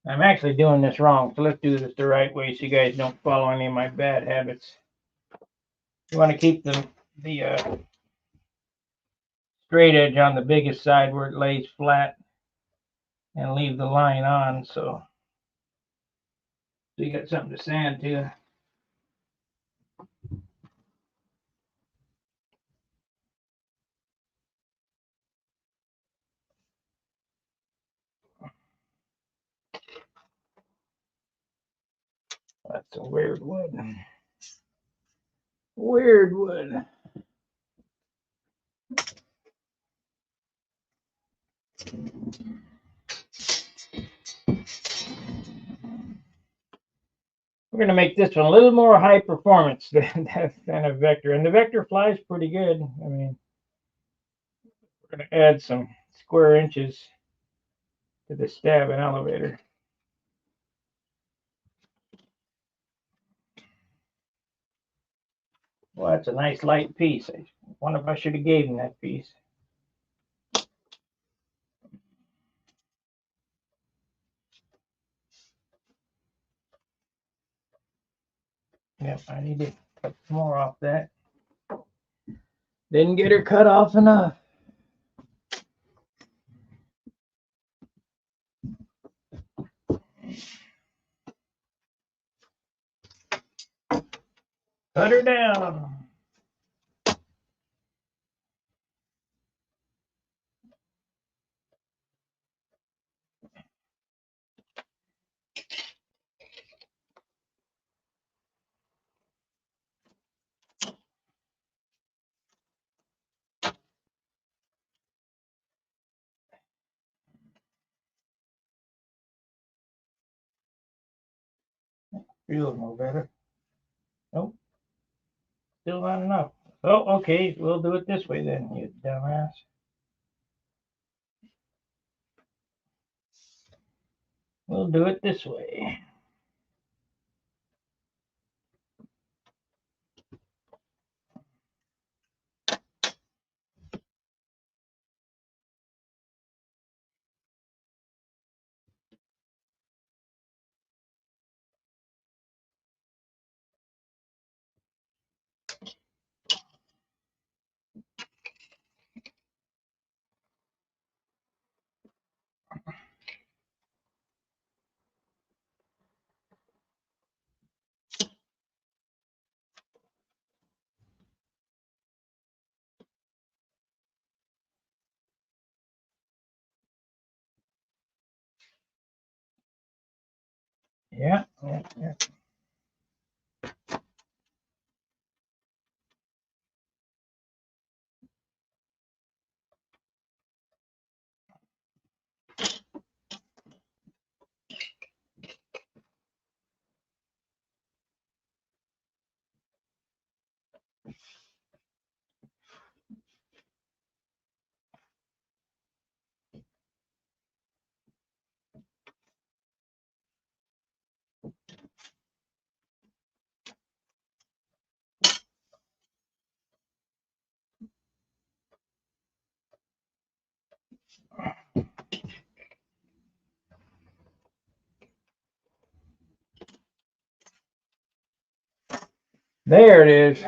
A: I'm actually doing this wrong, so let's do this the right way so you guys don't follow any of my bad habits. You want to keep the straight edge on the biggest side where it lays flat and leave the line on, so you got something to sand to. That's a weird wood. Weird wood. We're going to make this one a little more high performance than a Vector. And the Vector flies pretty good. I mean, we're going to add some square inches to the stab and elevator. Well, that's a nice light piece. I wonder if I should have gave him that piece. Yep, I need to cut some more off that. Didn't get her cut off enough. Cut her down. Feels no better. Nope. Still not enough. Oh, okay. We'll do it this way then, you dumbass. We'll do it this way. Yeah. There it is.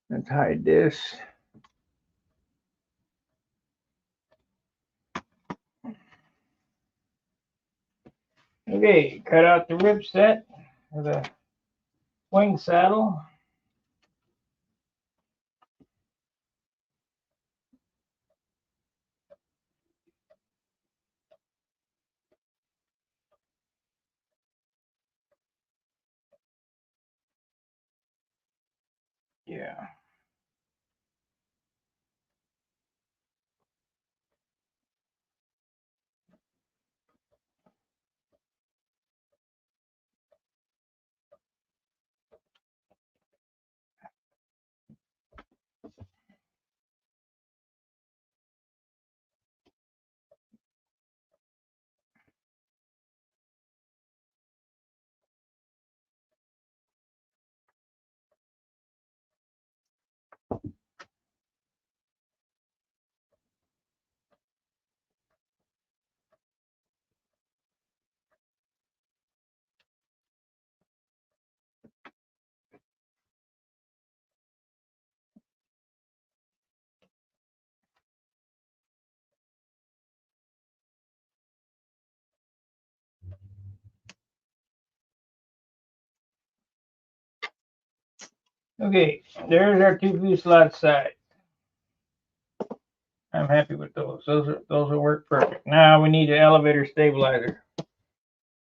A: Let's hide this. Okay, cut out the rib set of the wing saddle. Yeah. Okay, there's our two fuselage sides. I'm happy with those. Those will work perfect. Now we need an elevator stabilizer.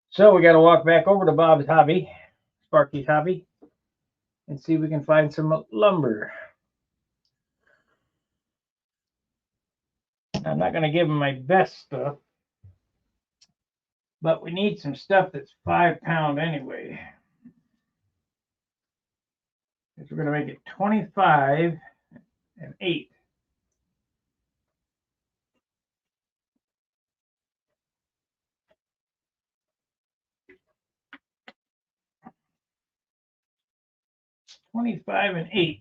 A: So we got to walk back over to Bob's hobby, Sparky's hobby, and see if we can find some lumber. I'm not going to give him my best stuff, but we need some stuff that's 5 pound anyway. Because we're going to make it 25 and 8. $25 and $8.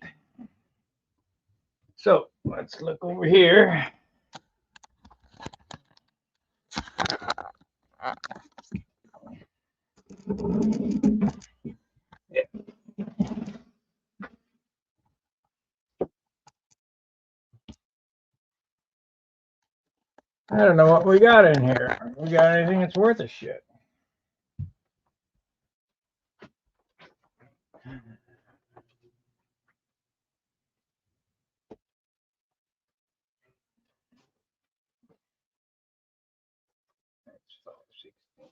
A: So let's look over here. Yeah. I don't know what we got in here. We got anything that's worth a shit. That's 5/16.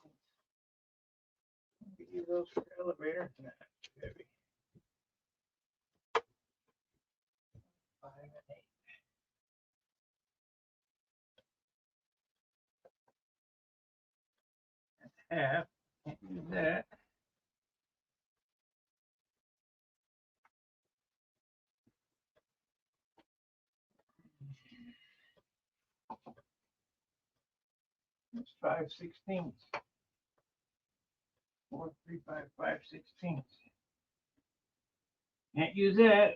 A: We use those for the elevator. Nah, too heavy. 5 and 8. That's half. Can't use that. That's 5/16. 4, 3, 5, 5/16. Can't use that.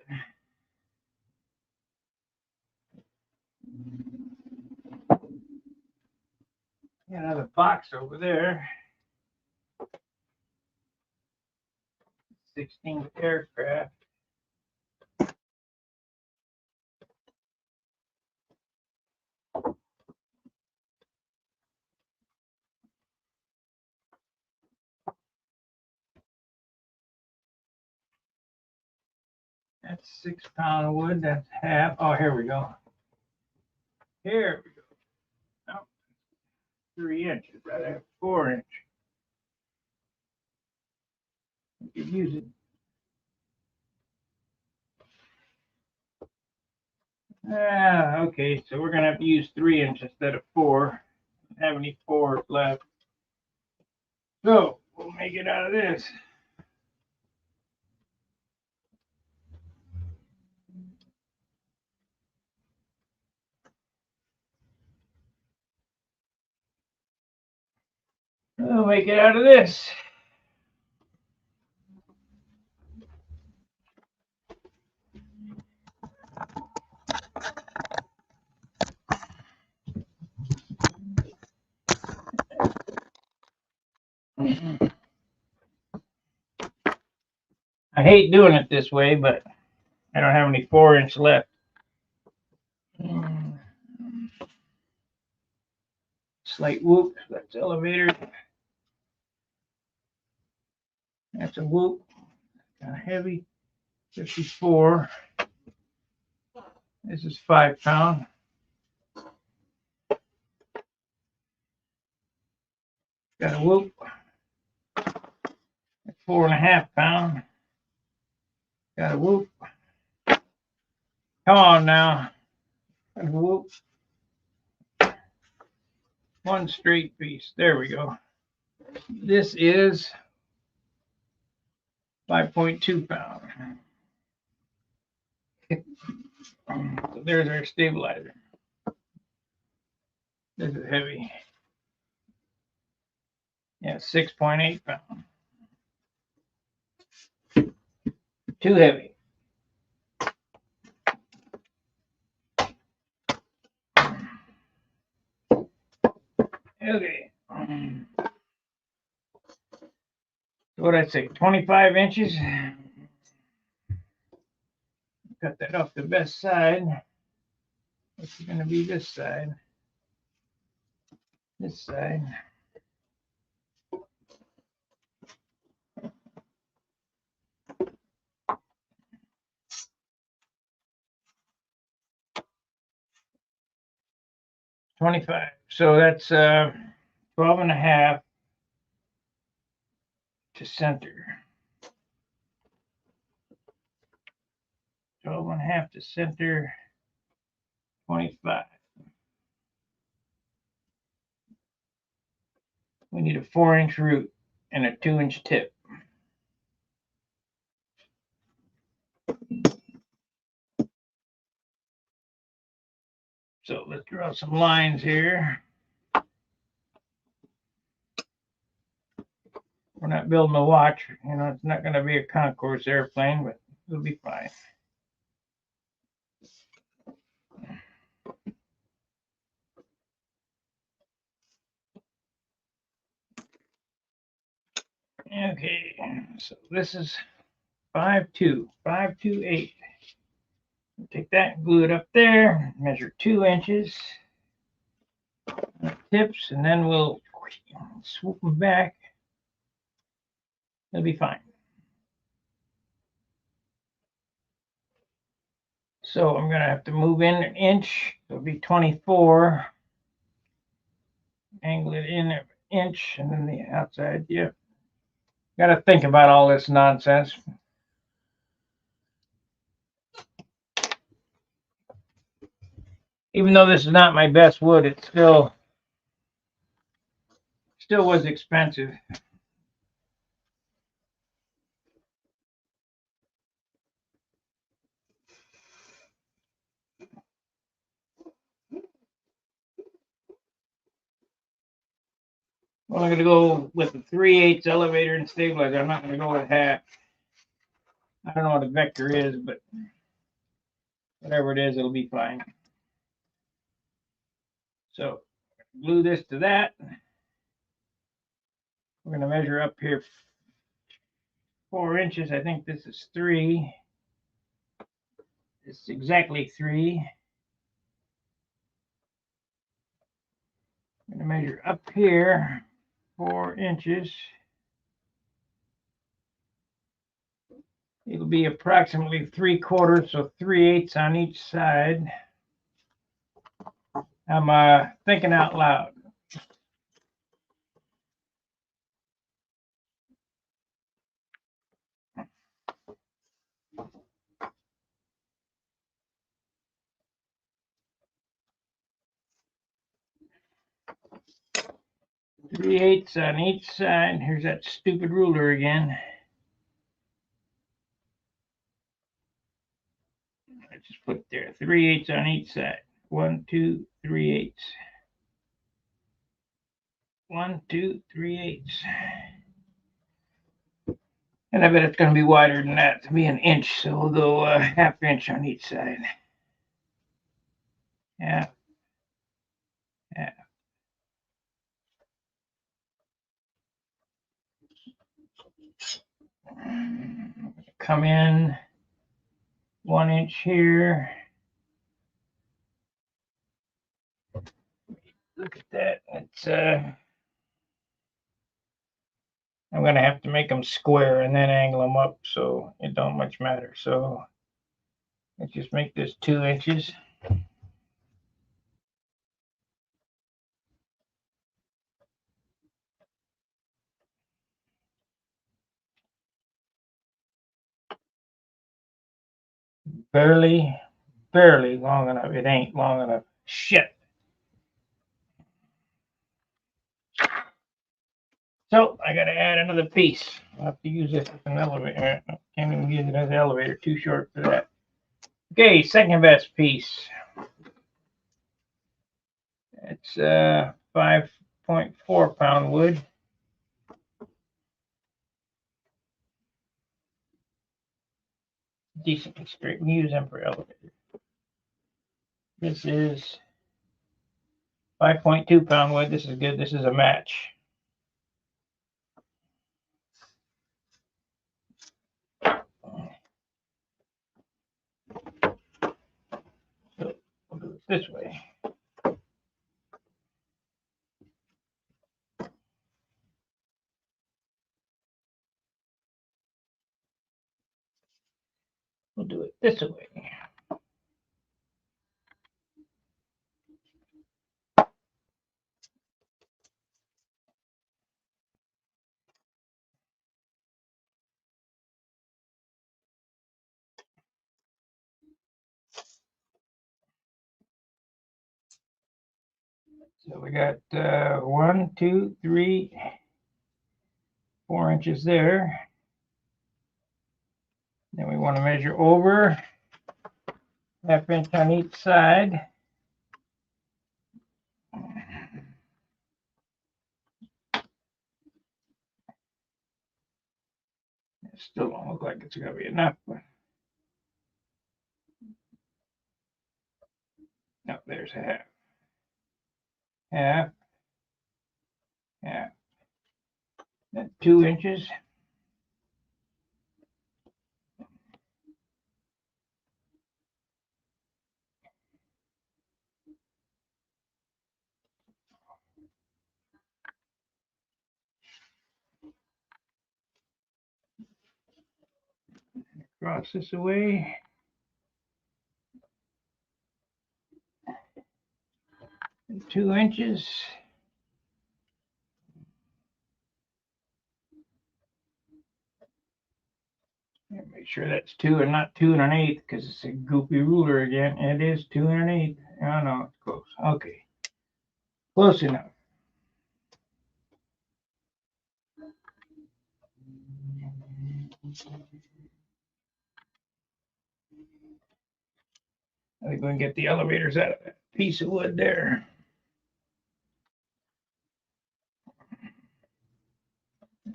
A: Got another box over there. 16th aircraft. That's 6 pound of wood. That's half. Oh, here we go. Here we go. Oh, 3 inches. I'd have 4 inch. You could use it. Okay, so we're gonna have to use 3 inch instead of 4. Don't have any 4s left. So we'll make it out of this. We'll make it out of this. I hate doing it this way, but I don't have any 4 inch left. Slight whoop. That's elevator. That's a whoop. Kind of heavy. 54. This is 5 pound. Got a whoop. 4.5 pound. Got a whoop. Come on now. Got a whoop. One straight piece. There we go. This is 5.2 pound. So there's our stabilizer. This is heavy. Yeah, 6.8 pound. Too heavy. Okay. What did I say? 25 inches. Cut that off the best side. What's going to be this side? This side. 25. So that's 12 and a half to center. 12 and a half to center, 25. We need a 4-inch root and a 2-inch tip. So let's draw some lines here. We're not building a watch, you know, it's not going to be a concourse airplane, but it'll be fine. Okay, so this is 528. Take that and glue it up there, measure 2 inches, tips, and then we'll swoop them back. It'll be fine. So I'm going to have to move in 1 inch. It'll be 24. Angle it in 1 inch, and then the outside. Yep. Got to think about all this nonsense. Even though this is not my best wood, it still was expensive. Well, I'm going to go with the 3/8 elevator and stabilizer. I'm not going to go with half. I don't know what a vector is, but whatever it is, it'll be fine. So glue this to that. We're going to measure up here 4 inches. I think this is 3. It's exactly 3. I'm going to measure up here 4 inches. It'll be approximately 3/4, so 3/8 on each side. I'm thinking out loud. Three-eighths on each side. Here's that stupid ruler again. I just put there 3/8 on each side. 1, 2, 3/8. 1, 2, 3/8. And I bet it's going to be wider than that. It'll be 1 inch, so we'll go 1/2 inch on each side. Yeah. Yeah. Come in 1 inch here. Look at that. It's I'm going to have to make them square and then angle them up, so it don't much matter. So let's just make this 2 inches. Barely long enough. It ain't long enough. Shit. So I got to add another piece. I'll have to use this as an elevator. I can't even use it as an elevator. Too short for that. Okay, second best piece. It's 5.4 pound wood. Decently straight. We use them for elevator. This is 5.2 pound wood. This is good. This is a match. So we'll do it this way. We'll do it this way. So we got 1, 2, 3, 4 inches there. Then we want to measure over 1/2 inch on each side. It still don't look like it's going to be enough. But no, there's a half. Half. Half. That's 2 inches. Cross this away. And 2 inches. Make sure that's 2 and not 2 1/8 because it's a goopy ruler again. It is 2 1/8. Oh no, it's close. Okay, close enough. I'm going to get the elevators out of that piece of wood there.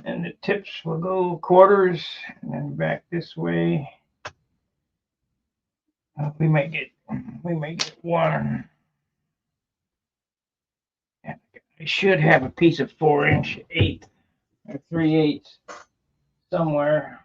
A: And the tips will go quarters and then back this way. We might get one. I should have a piece of 4-inch 1/8 or 3/8 somewhere.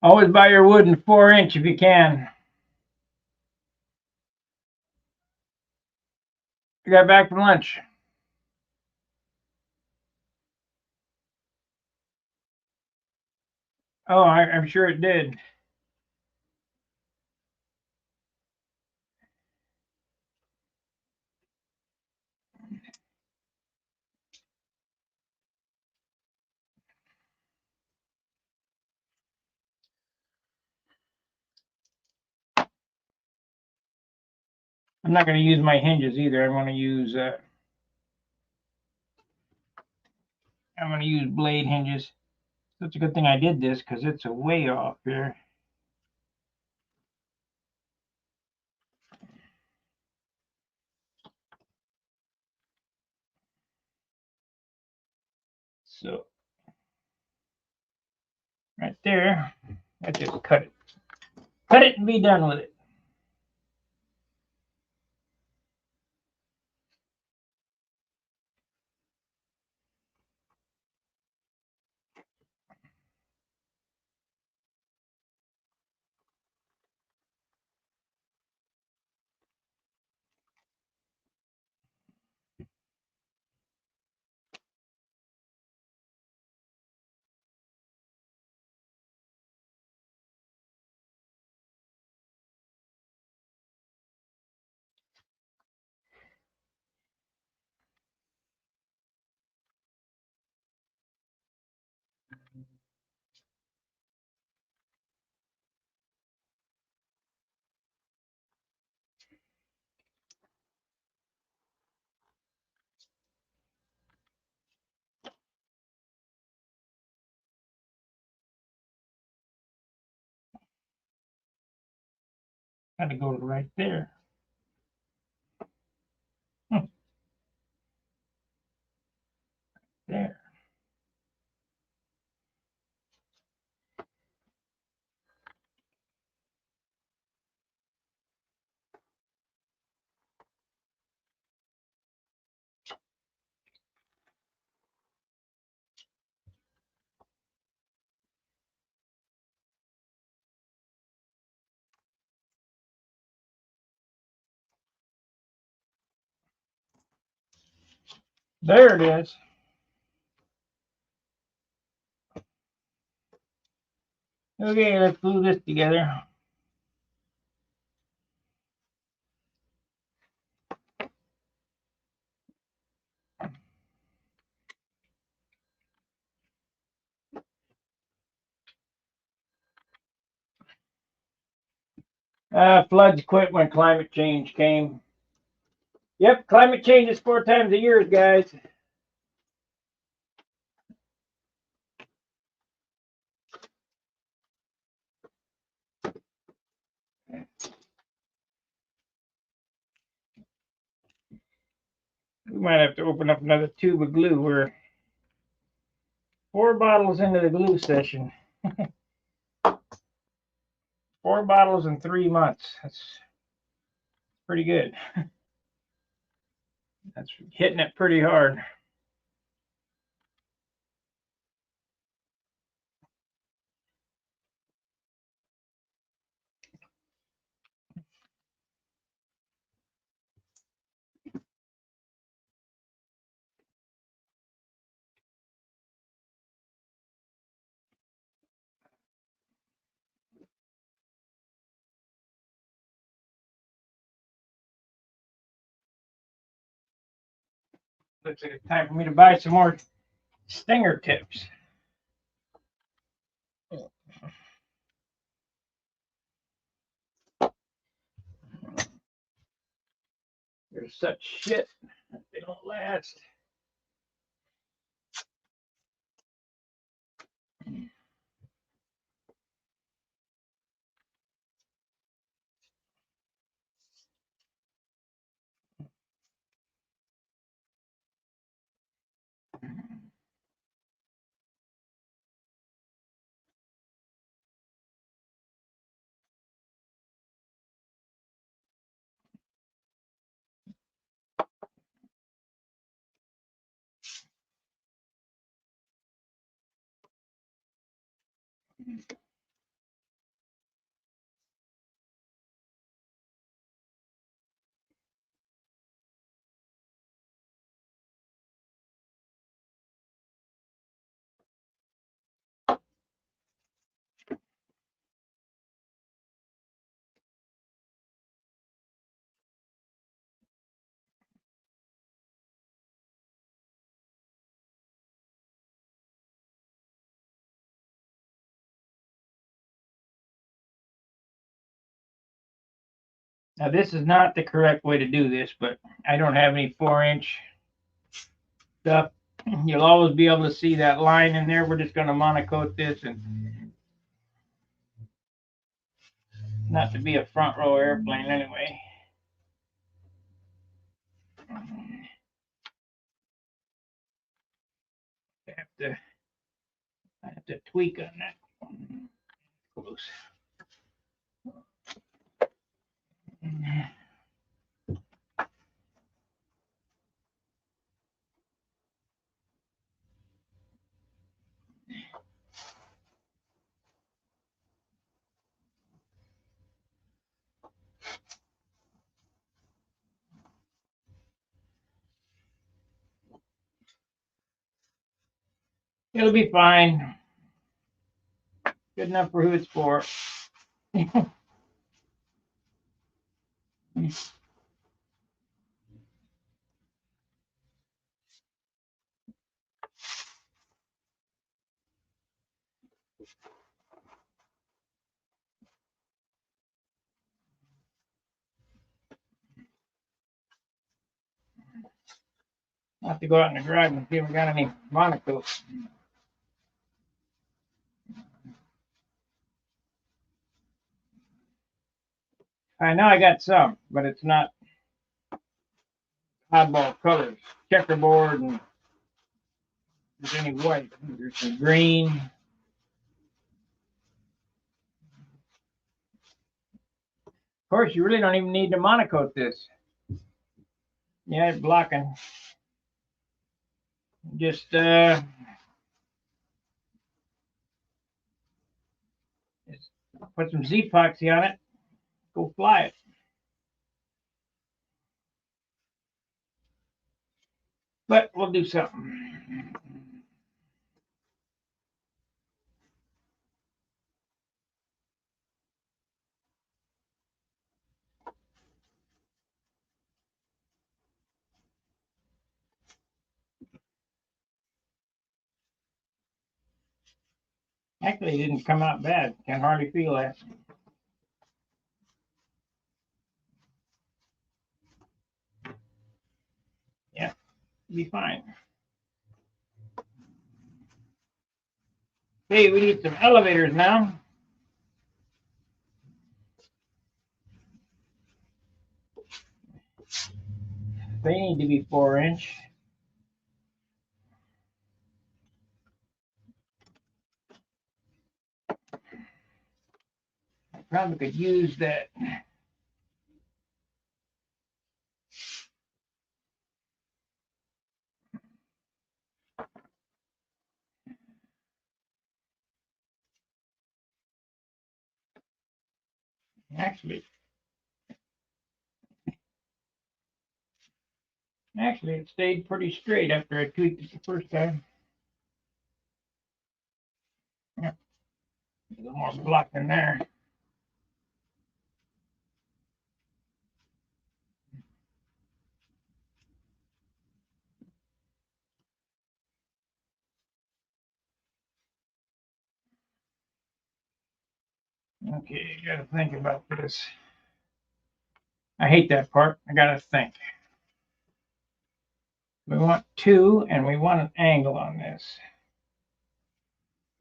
A: Always buy your wood in 4-inch if you can. I got back from lunch. Oh, I'm sure it did. I'm not going to use my hinges either. I'm going to use blade hinges. So it's a good thing I did this because it's a way off here. So right there, I just cut it. Cut it and be done with it. Got to go right there. There. There it is. Okay, let's glue this together. Floods quit when climate change came. Yep, climate change is 4 times a year, guys. We might have to open up another tube of glue. We're 4 bottles into the glue session. 4 bottles in 3 months. That's pretty good. That's hitting it pretty hard. Looks like it's time for me to buy some more stinger tips. There's such shit. They don't last. Now this is not the correct way to do this, but I don't have any 4-inch stuff. You'll always be able to see that line in there. We're just going to monocoat this, and not to be a front row airplane anyway. I have to tweak on that. Close. It'll be fine. Good enough for who it's for. I'll have to go out in the garage and see if we got any monocoats. I know I got some, but it's not oddball colors. Checkerboard, and there's any white. There's some green. Of course, you really don't even need to monocoat this. Yeah, it's blocking. Just put some Z-epoxy on it. Go fly it. But we'll do something. Actually, it didn't come out bad. Can hardly feel that. be fine. Okay, we need some elevators now. They need to be 4-inch. I probably could use that. Actually, it stayed pretty straight after I tweaked it the first time. Yeah, a little more block in there. Okay, you gotta think about this. I hate that part. I gotta think. We want 2, and we want an angle on this.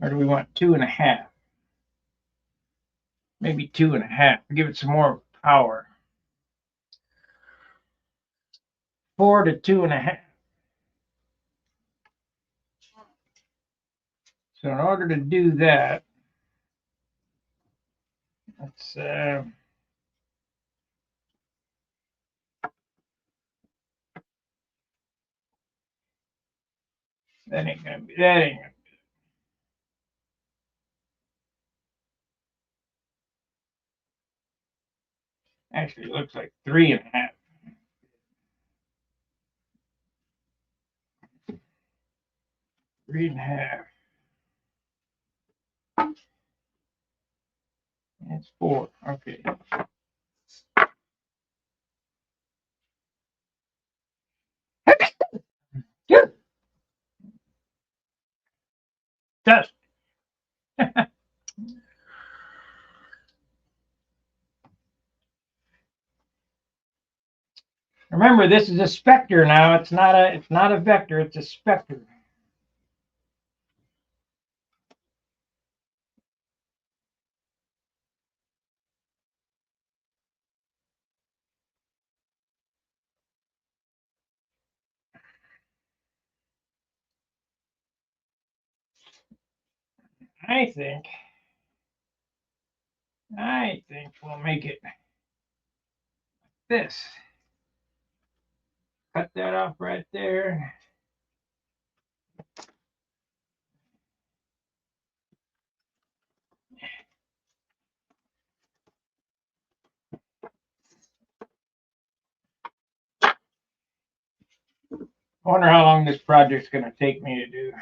A: Or do we want 2.5? Maybe 2.5. Give it some more power. 4 to 2.5. So in order to do that, let's that ain't gonna be. Actually, it looks like 3.5. 3.5. It's 4. Okay. Good. Dust. Remember, this is a specter now. It's not a vector. It's a specter. I think we'll make it this. Cut that off right there. I wonder how long this project's going to take me to do.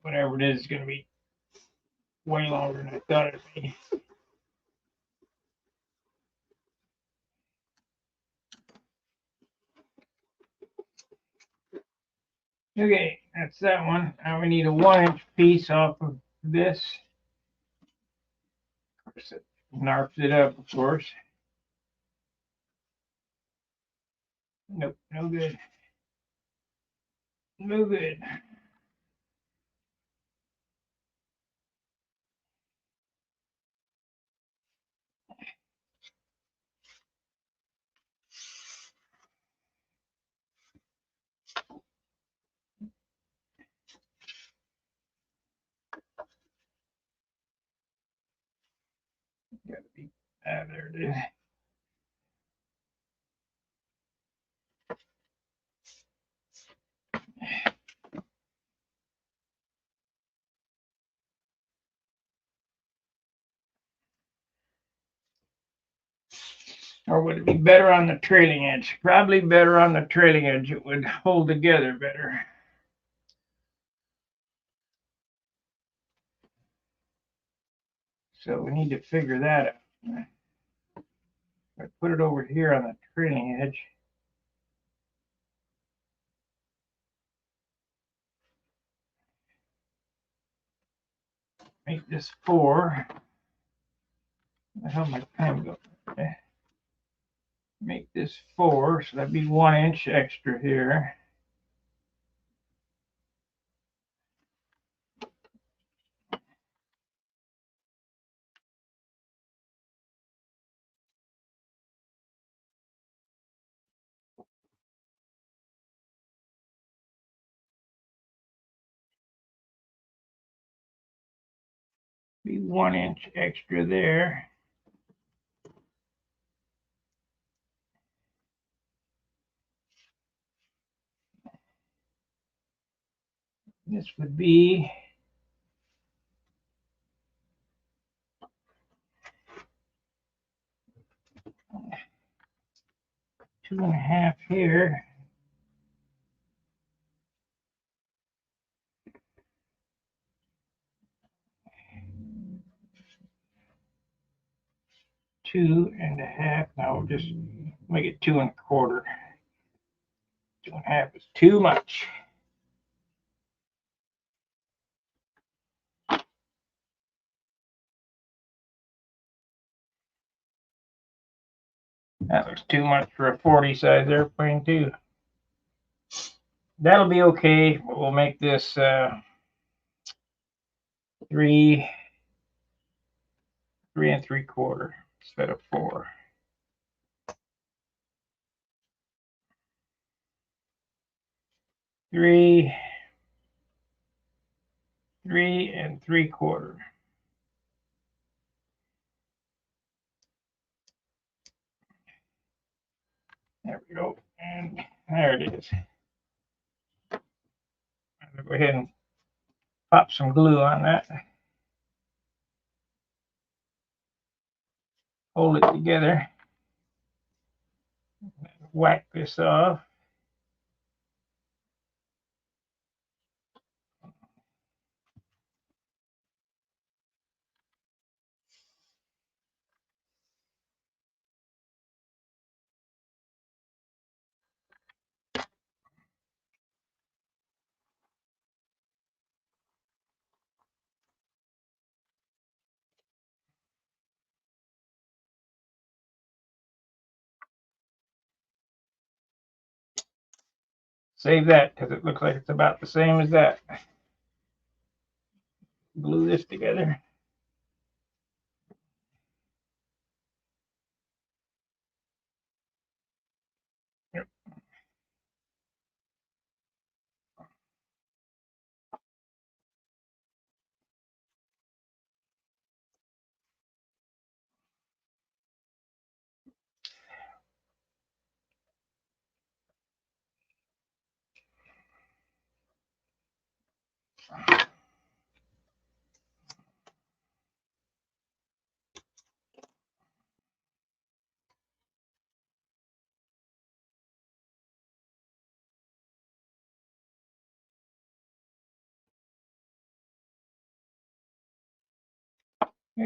A: Whatever it is going to be way longer than I thought it'd be. Okay, that's that one. Now we need a 1-inch piece off of this. Of course, it narps it up, of course. Nope, no good. No good. Gotta be, there it is. Or would it be better on the trailing edge? Probably better on the trailing edge. It would hold together better. So we need to figure that out. I put it over here on the trailing edge. Make this 4. Where the hell my pen go? Okay. Make this this 4, so that'd be 1 inch extra here. Be 1 inch extra there. This would be 2.5 here. Two and a half. Now we'll just make it 2 1/4. 2.5 is too much. That looks too much for a 40 size airplane too. That'll be okay, but we'll make this 3 3 3/4 instead of 4. 3 3 3/4. There we go, and there it is. I'll go ahead and pop some glue on that. Hold it together. Whack this off. Save that because it looks like it's about the same as that. Glue this together. Yep.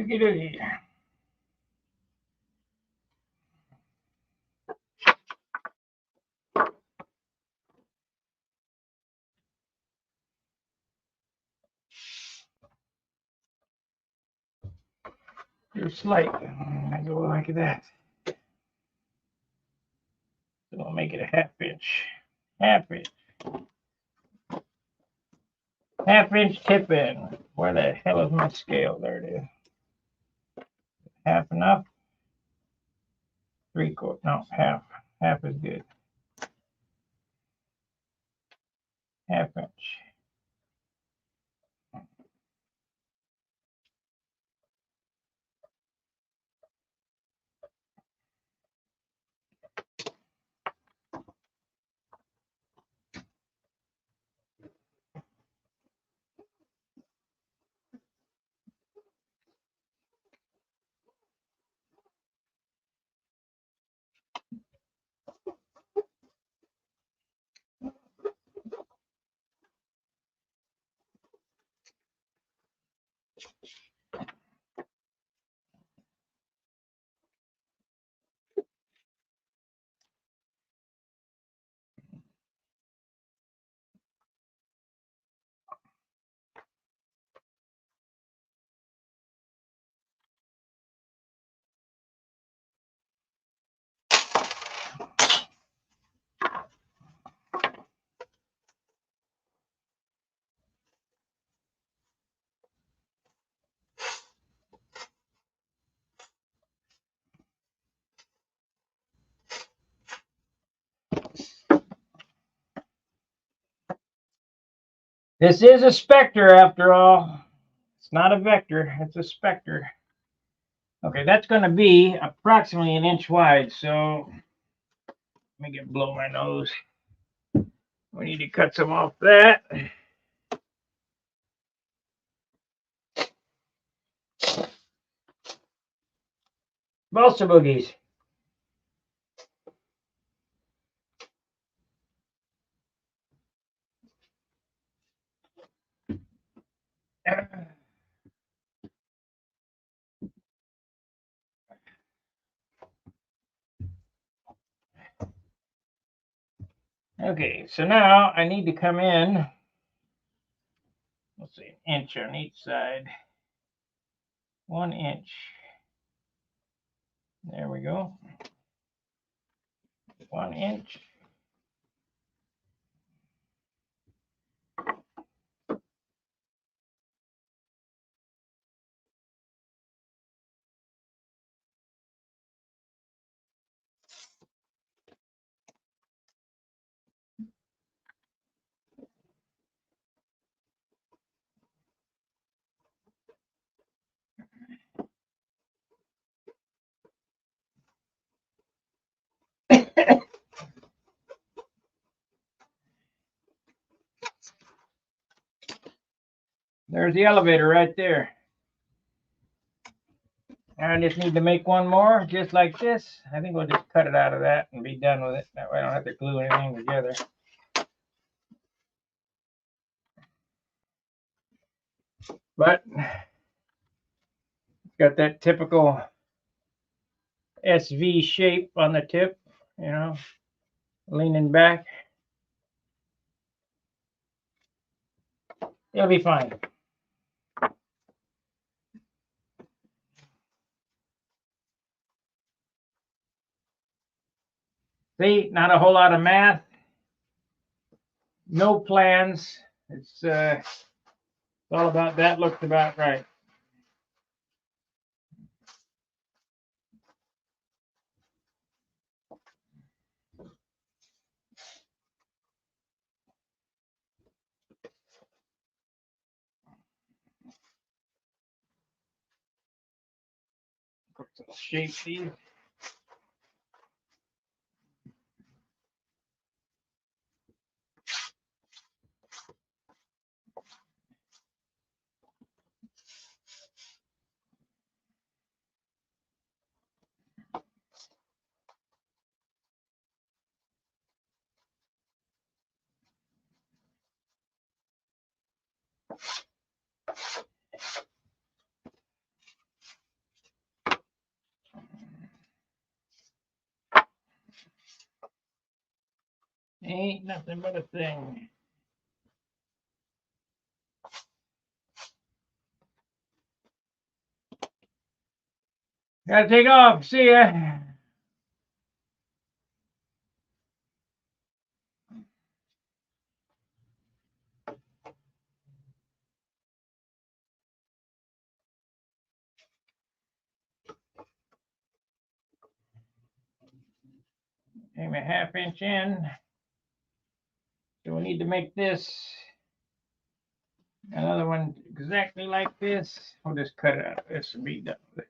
A: Get it here. Just slight. I go like that. So we'll make it a 1/2 inch. 1/2 inch. 1/2 inch tip in. Where the hell is my scale? There it is. Half enough? 3/4. No, half. Half is good. 1/2 inch. This is a specter after all. It's not a vector, it's a specter. Okay, that's going to be approximately 1 inch wide. So let me blow my nose. We need to cut some off that. Balsa boogies. Okay, so now I need to come in, let's see, 1 inch on each side. 1 inch. There we go. 1 inch. There's the elevator right there. Now I just need to make one more, just like this. I think we'll just cut it out of that and be done with it. That way I don't have to glue anything together. But it's got that typical SV shape on the tip, you know, leaning back. It'll be fine. See, not a whole lot of math, no plans. It's all about that. Looked about right. Shape these. Ain't nothing but a thing. Gotta take off. See ya. I'm a 1/2 inch in. So we need to make this another one exactly like this. We'll just cut it out. This will be done with it.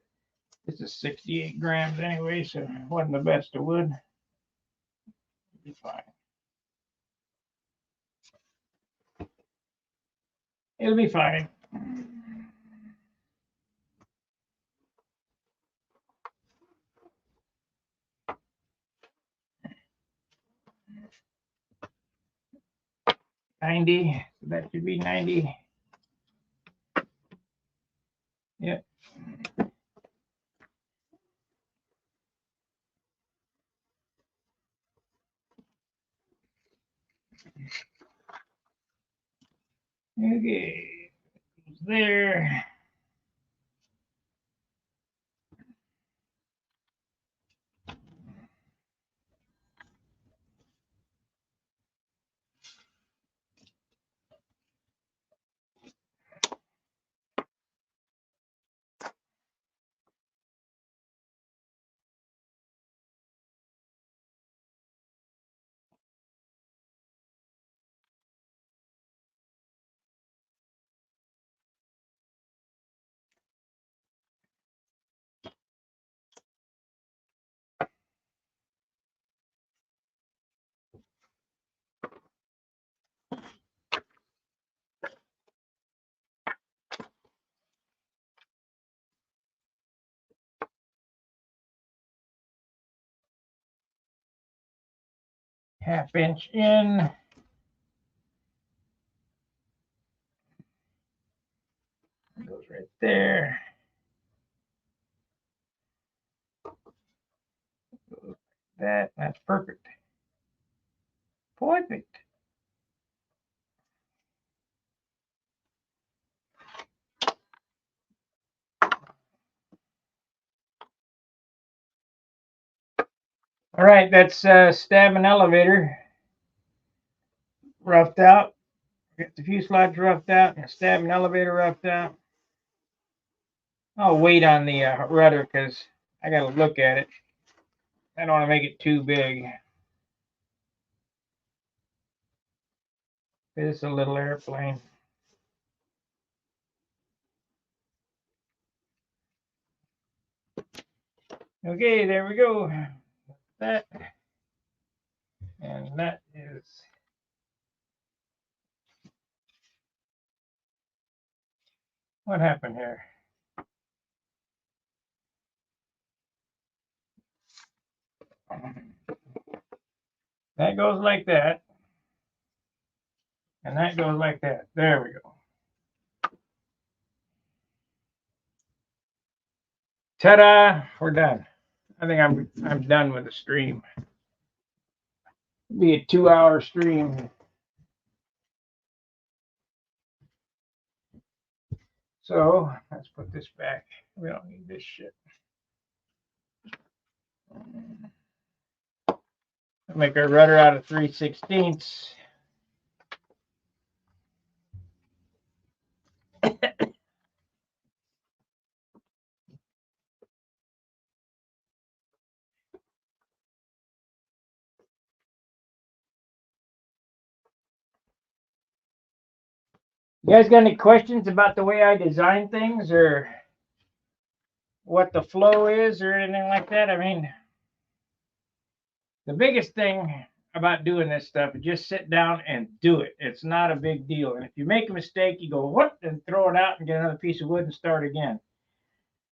A: This is 68 grams anyway, so it wasn't the best of wood. It'll be fine. It'll be fine. $90. So that should be 90. Yep. Okay. There. 1/2 inch in. It goes right there. That's perfect. Perfect. All right, that's stabbing elevator roughed out. Get the fuselage roughed out and stabbing elevator roughed out. I'll wait on the rudder because I got to look at it. I don't want to make it too big. It's a little airplane. Okay, there we go. That. And that is what happened here. That goes like that. And that goes like that. There we go. Ta-da! We're done. I think I'm done with the stream. It'll be a 2-hour stream. So let's put this back. We don't need this shit. Make our rudder out of 3/16. You guys got any questions about the way I design things or what the flow is or anything like that? I mean, the biggest thing about doing this stuff is just sit down and do it. It's not a big deal. And if you make a mistake, you go, what? And throw it out and get another piece of wood and start again.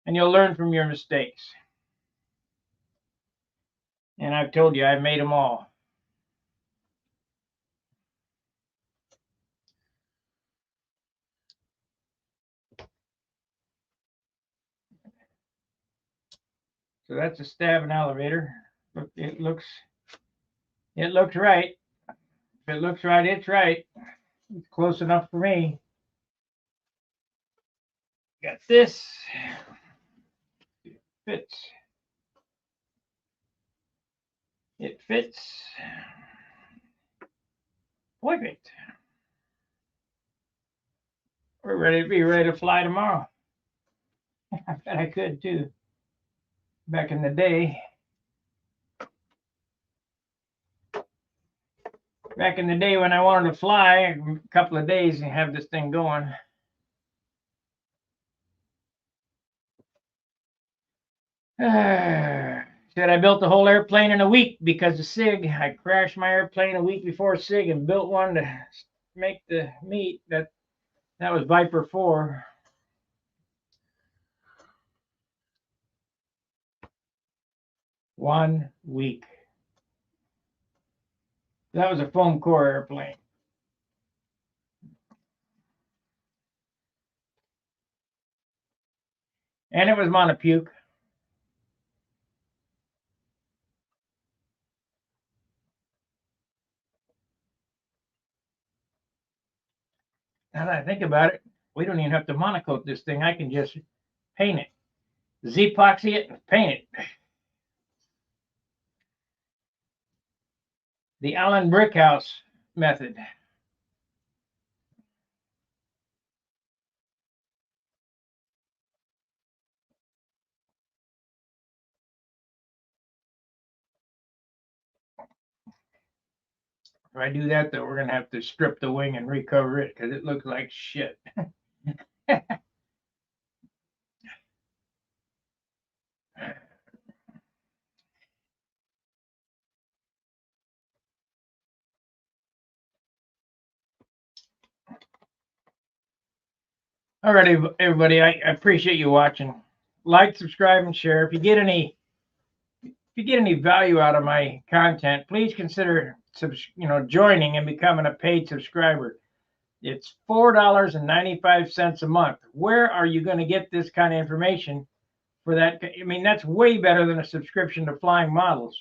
A: And you'll learn from your mistakes. And I've told you, I've made them all. So that's a stabbing elevator. Look, it looks right. If it looks right, it's right. It's close enough for me. Got this. It fits. It fits. Perfect. We're ready to fly tomorrow. I bet I could too. Back in the day. Back in the day when I wanted to fly, a couple of days and have this thing going. Said I built the whole airplane in a week because of SIG. I crashed my airplane a week before SIG and built one to make the meet. That was Viper 4. One week. That was a foam core airplane. And it was monopuke. Now that I think about it, we don't even have to monocoat this thing. I can just paint it. Z-epoxy it and paint it. The Allen Brickhouse method. If I do that, though, we're going to have to strip the wing and recover it because it looks like shit. All right, everybody, I appreciate you watching. Like, subscribe, and share. If you get any you get any value out of my content, please consider joining and becoming a paid subscriber. It's $4.95 a month. Where are you going to get this kind of information for that? I mean, that's way better than a subscription to Flying Models.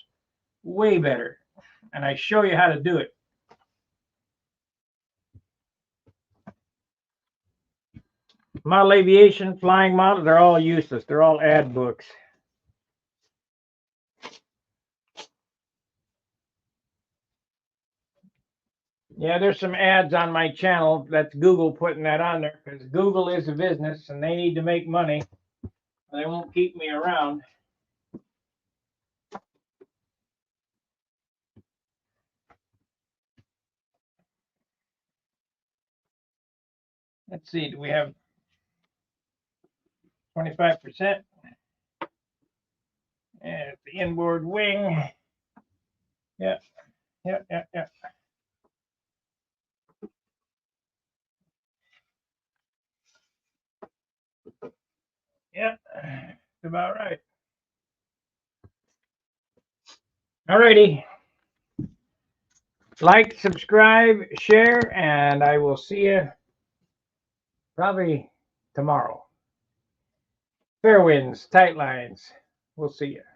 A: Way better. And I show you how to do it. Model Aviation, Flying Model, they're all useless. They're all ad books. Yeah, there's some ads on my channel. That's Google putting that on there because Google is a business and they need to make money. They won't keep me around. Let's see, do we have 25%? And the inboard wing. Yeah. Yeah, that's about right. Alrighty. Like, subscribe, share, and I will see you probably tomorrow. Fair winds, tight lines. We'll see you.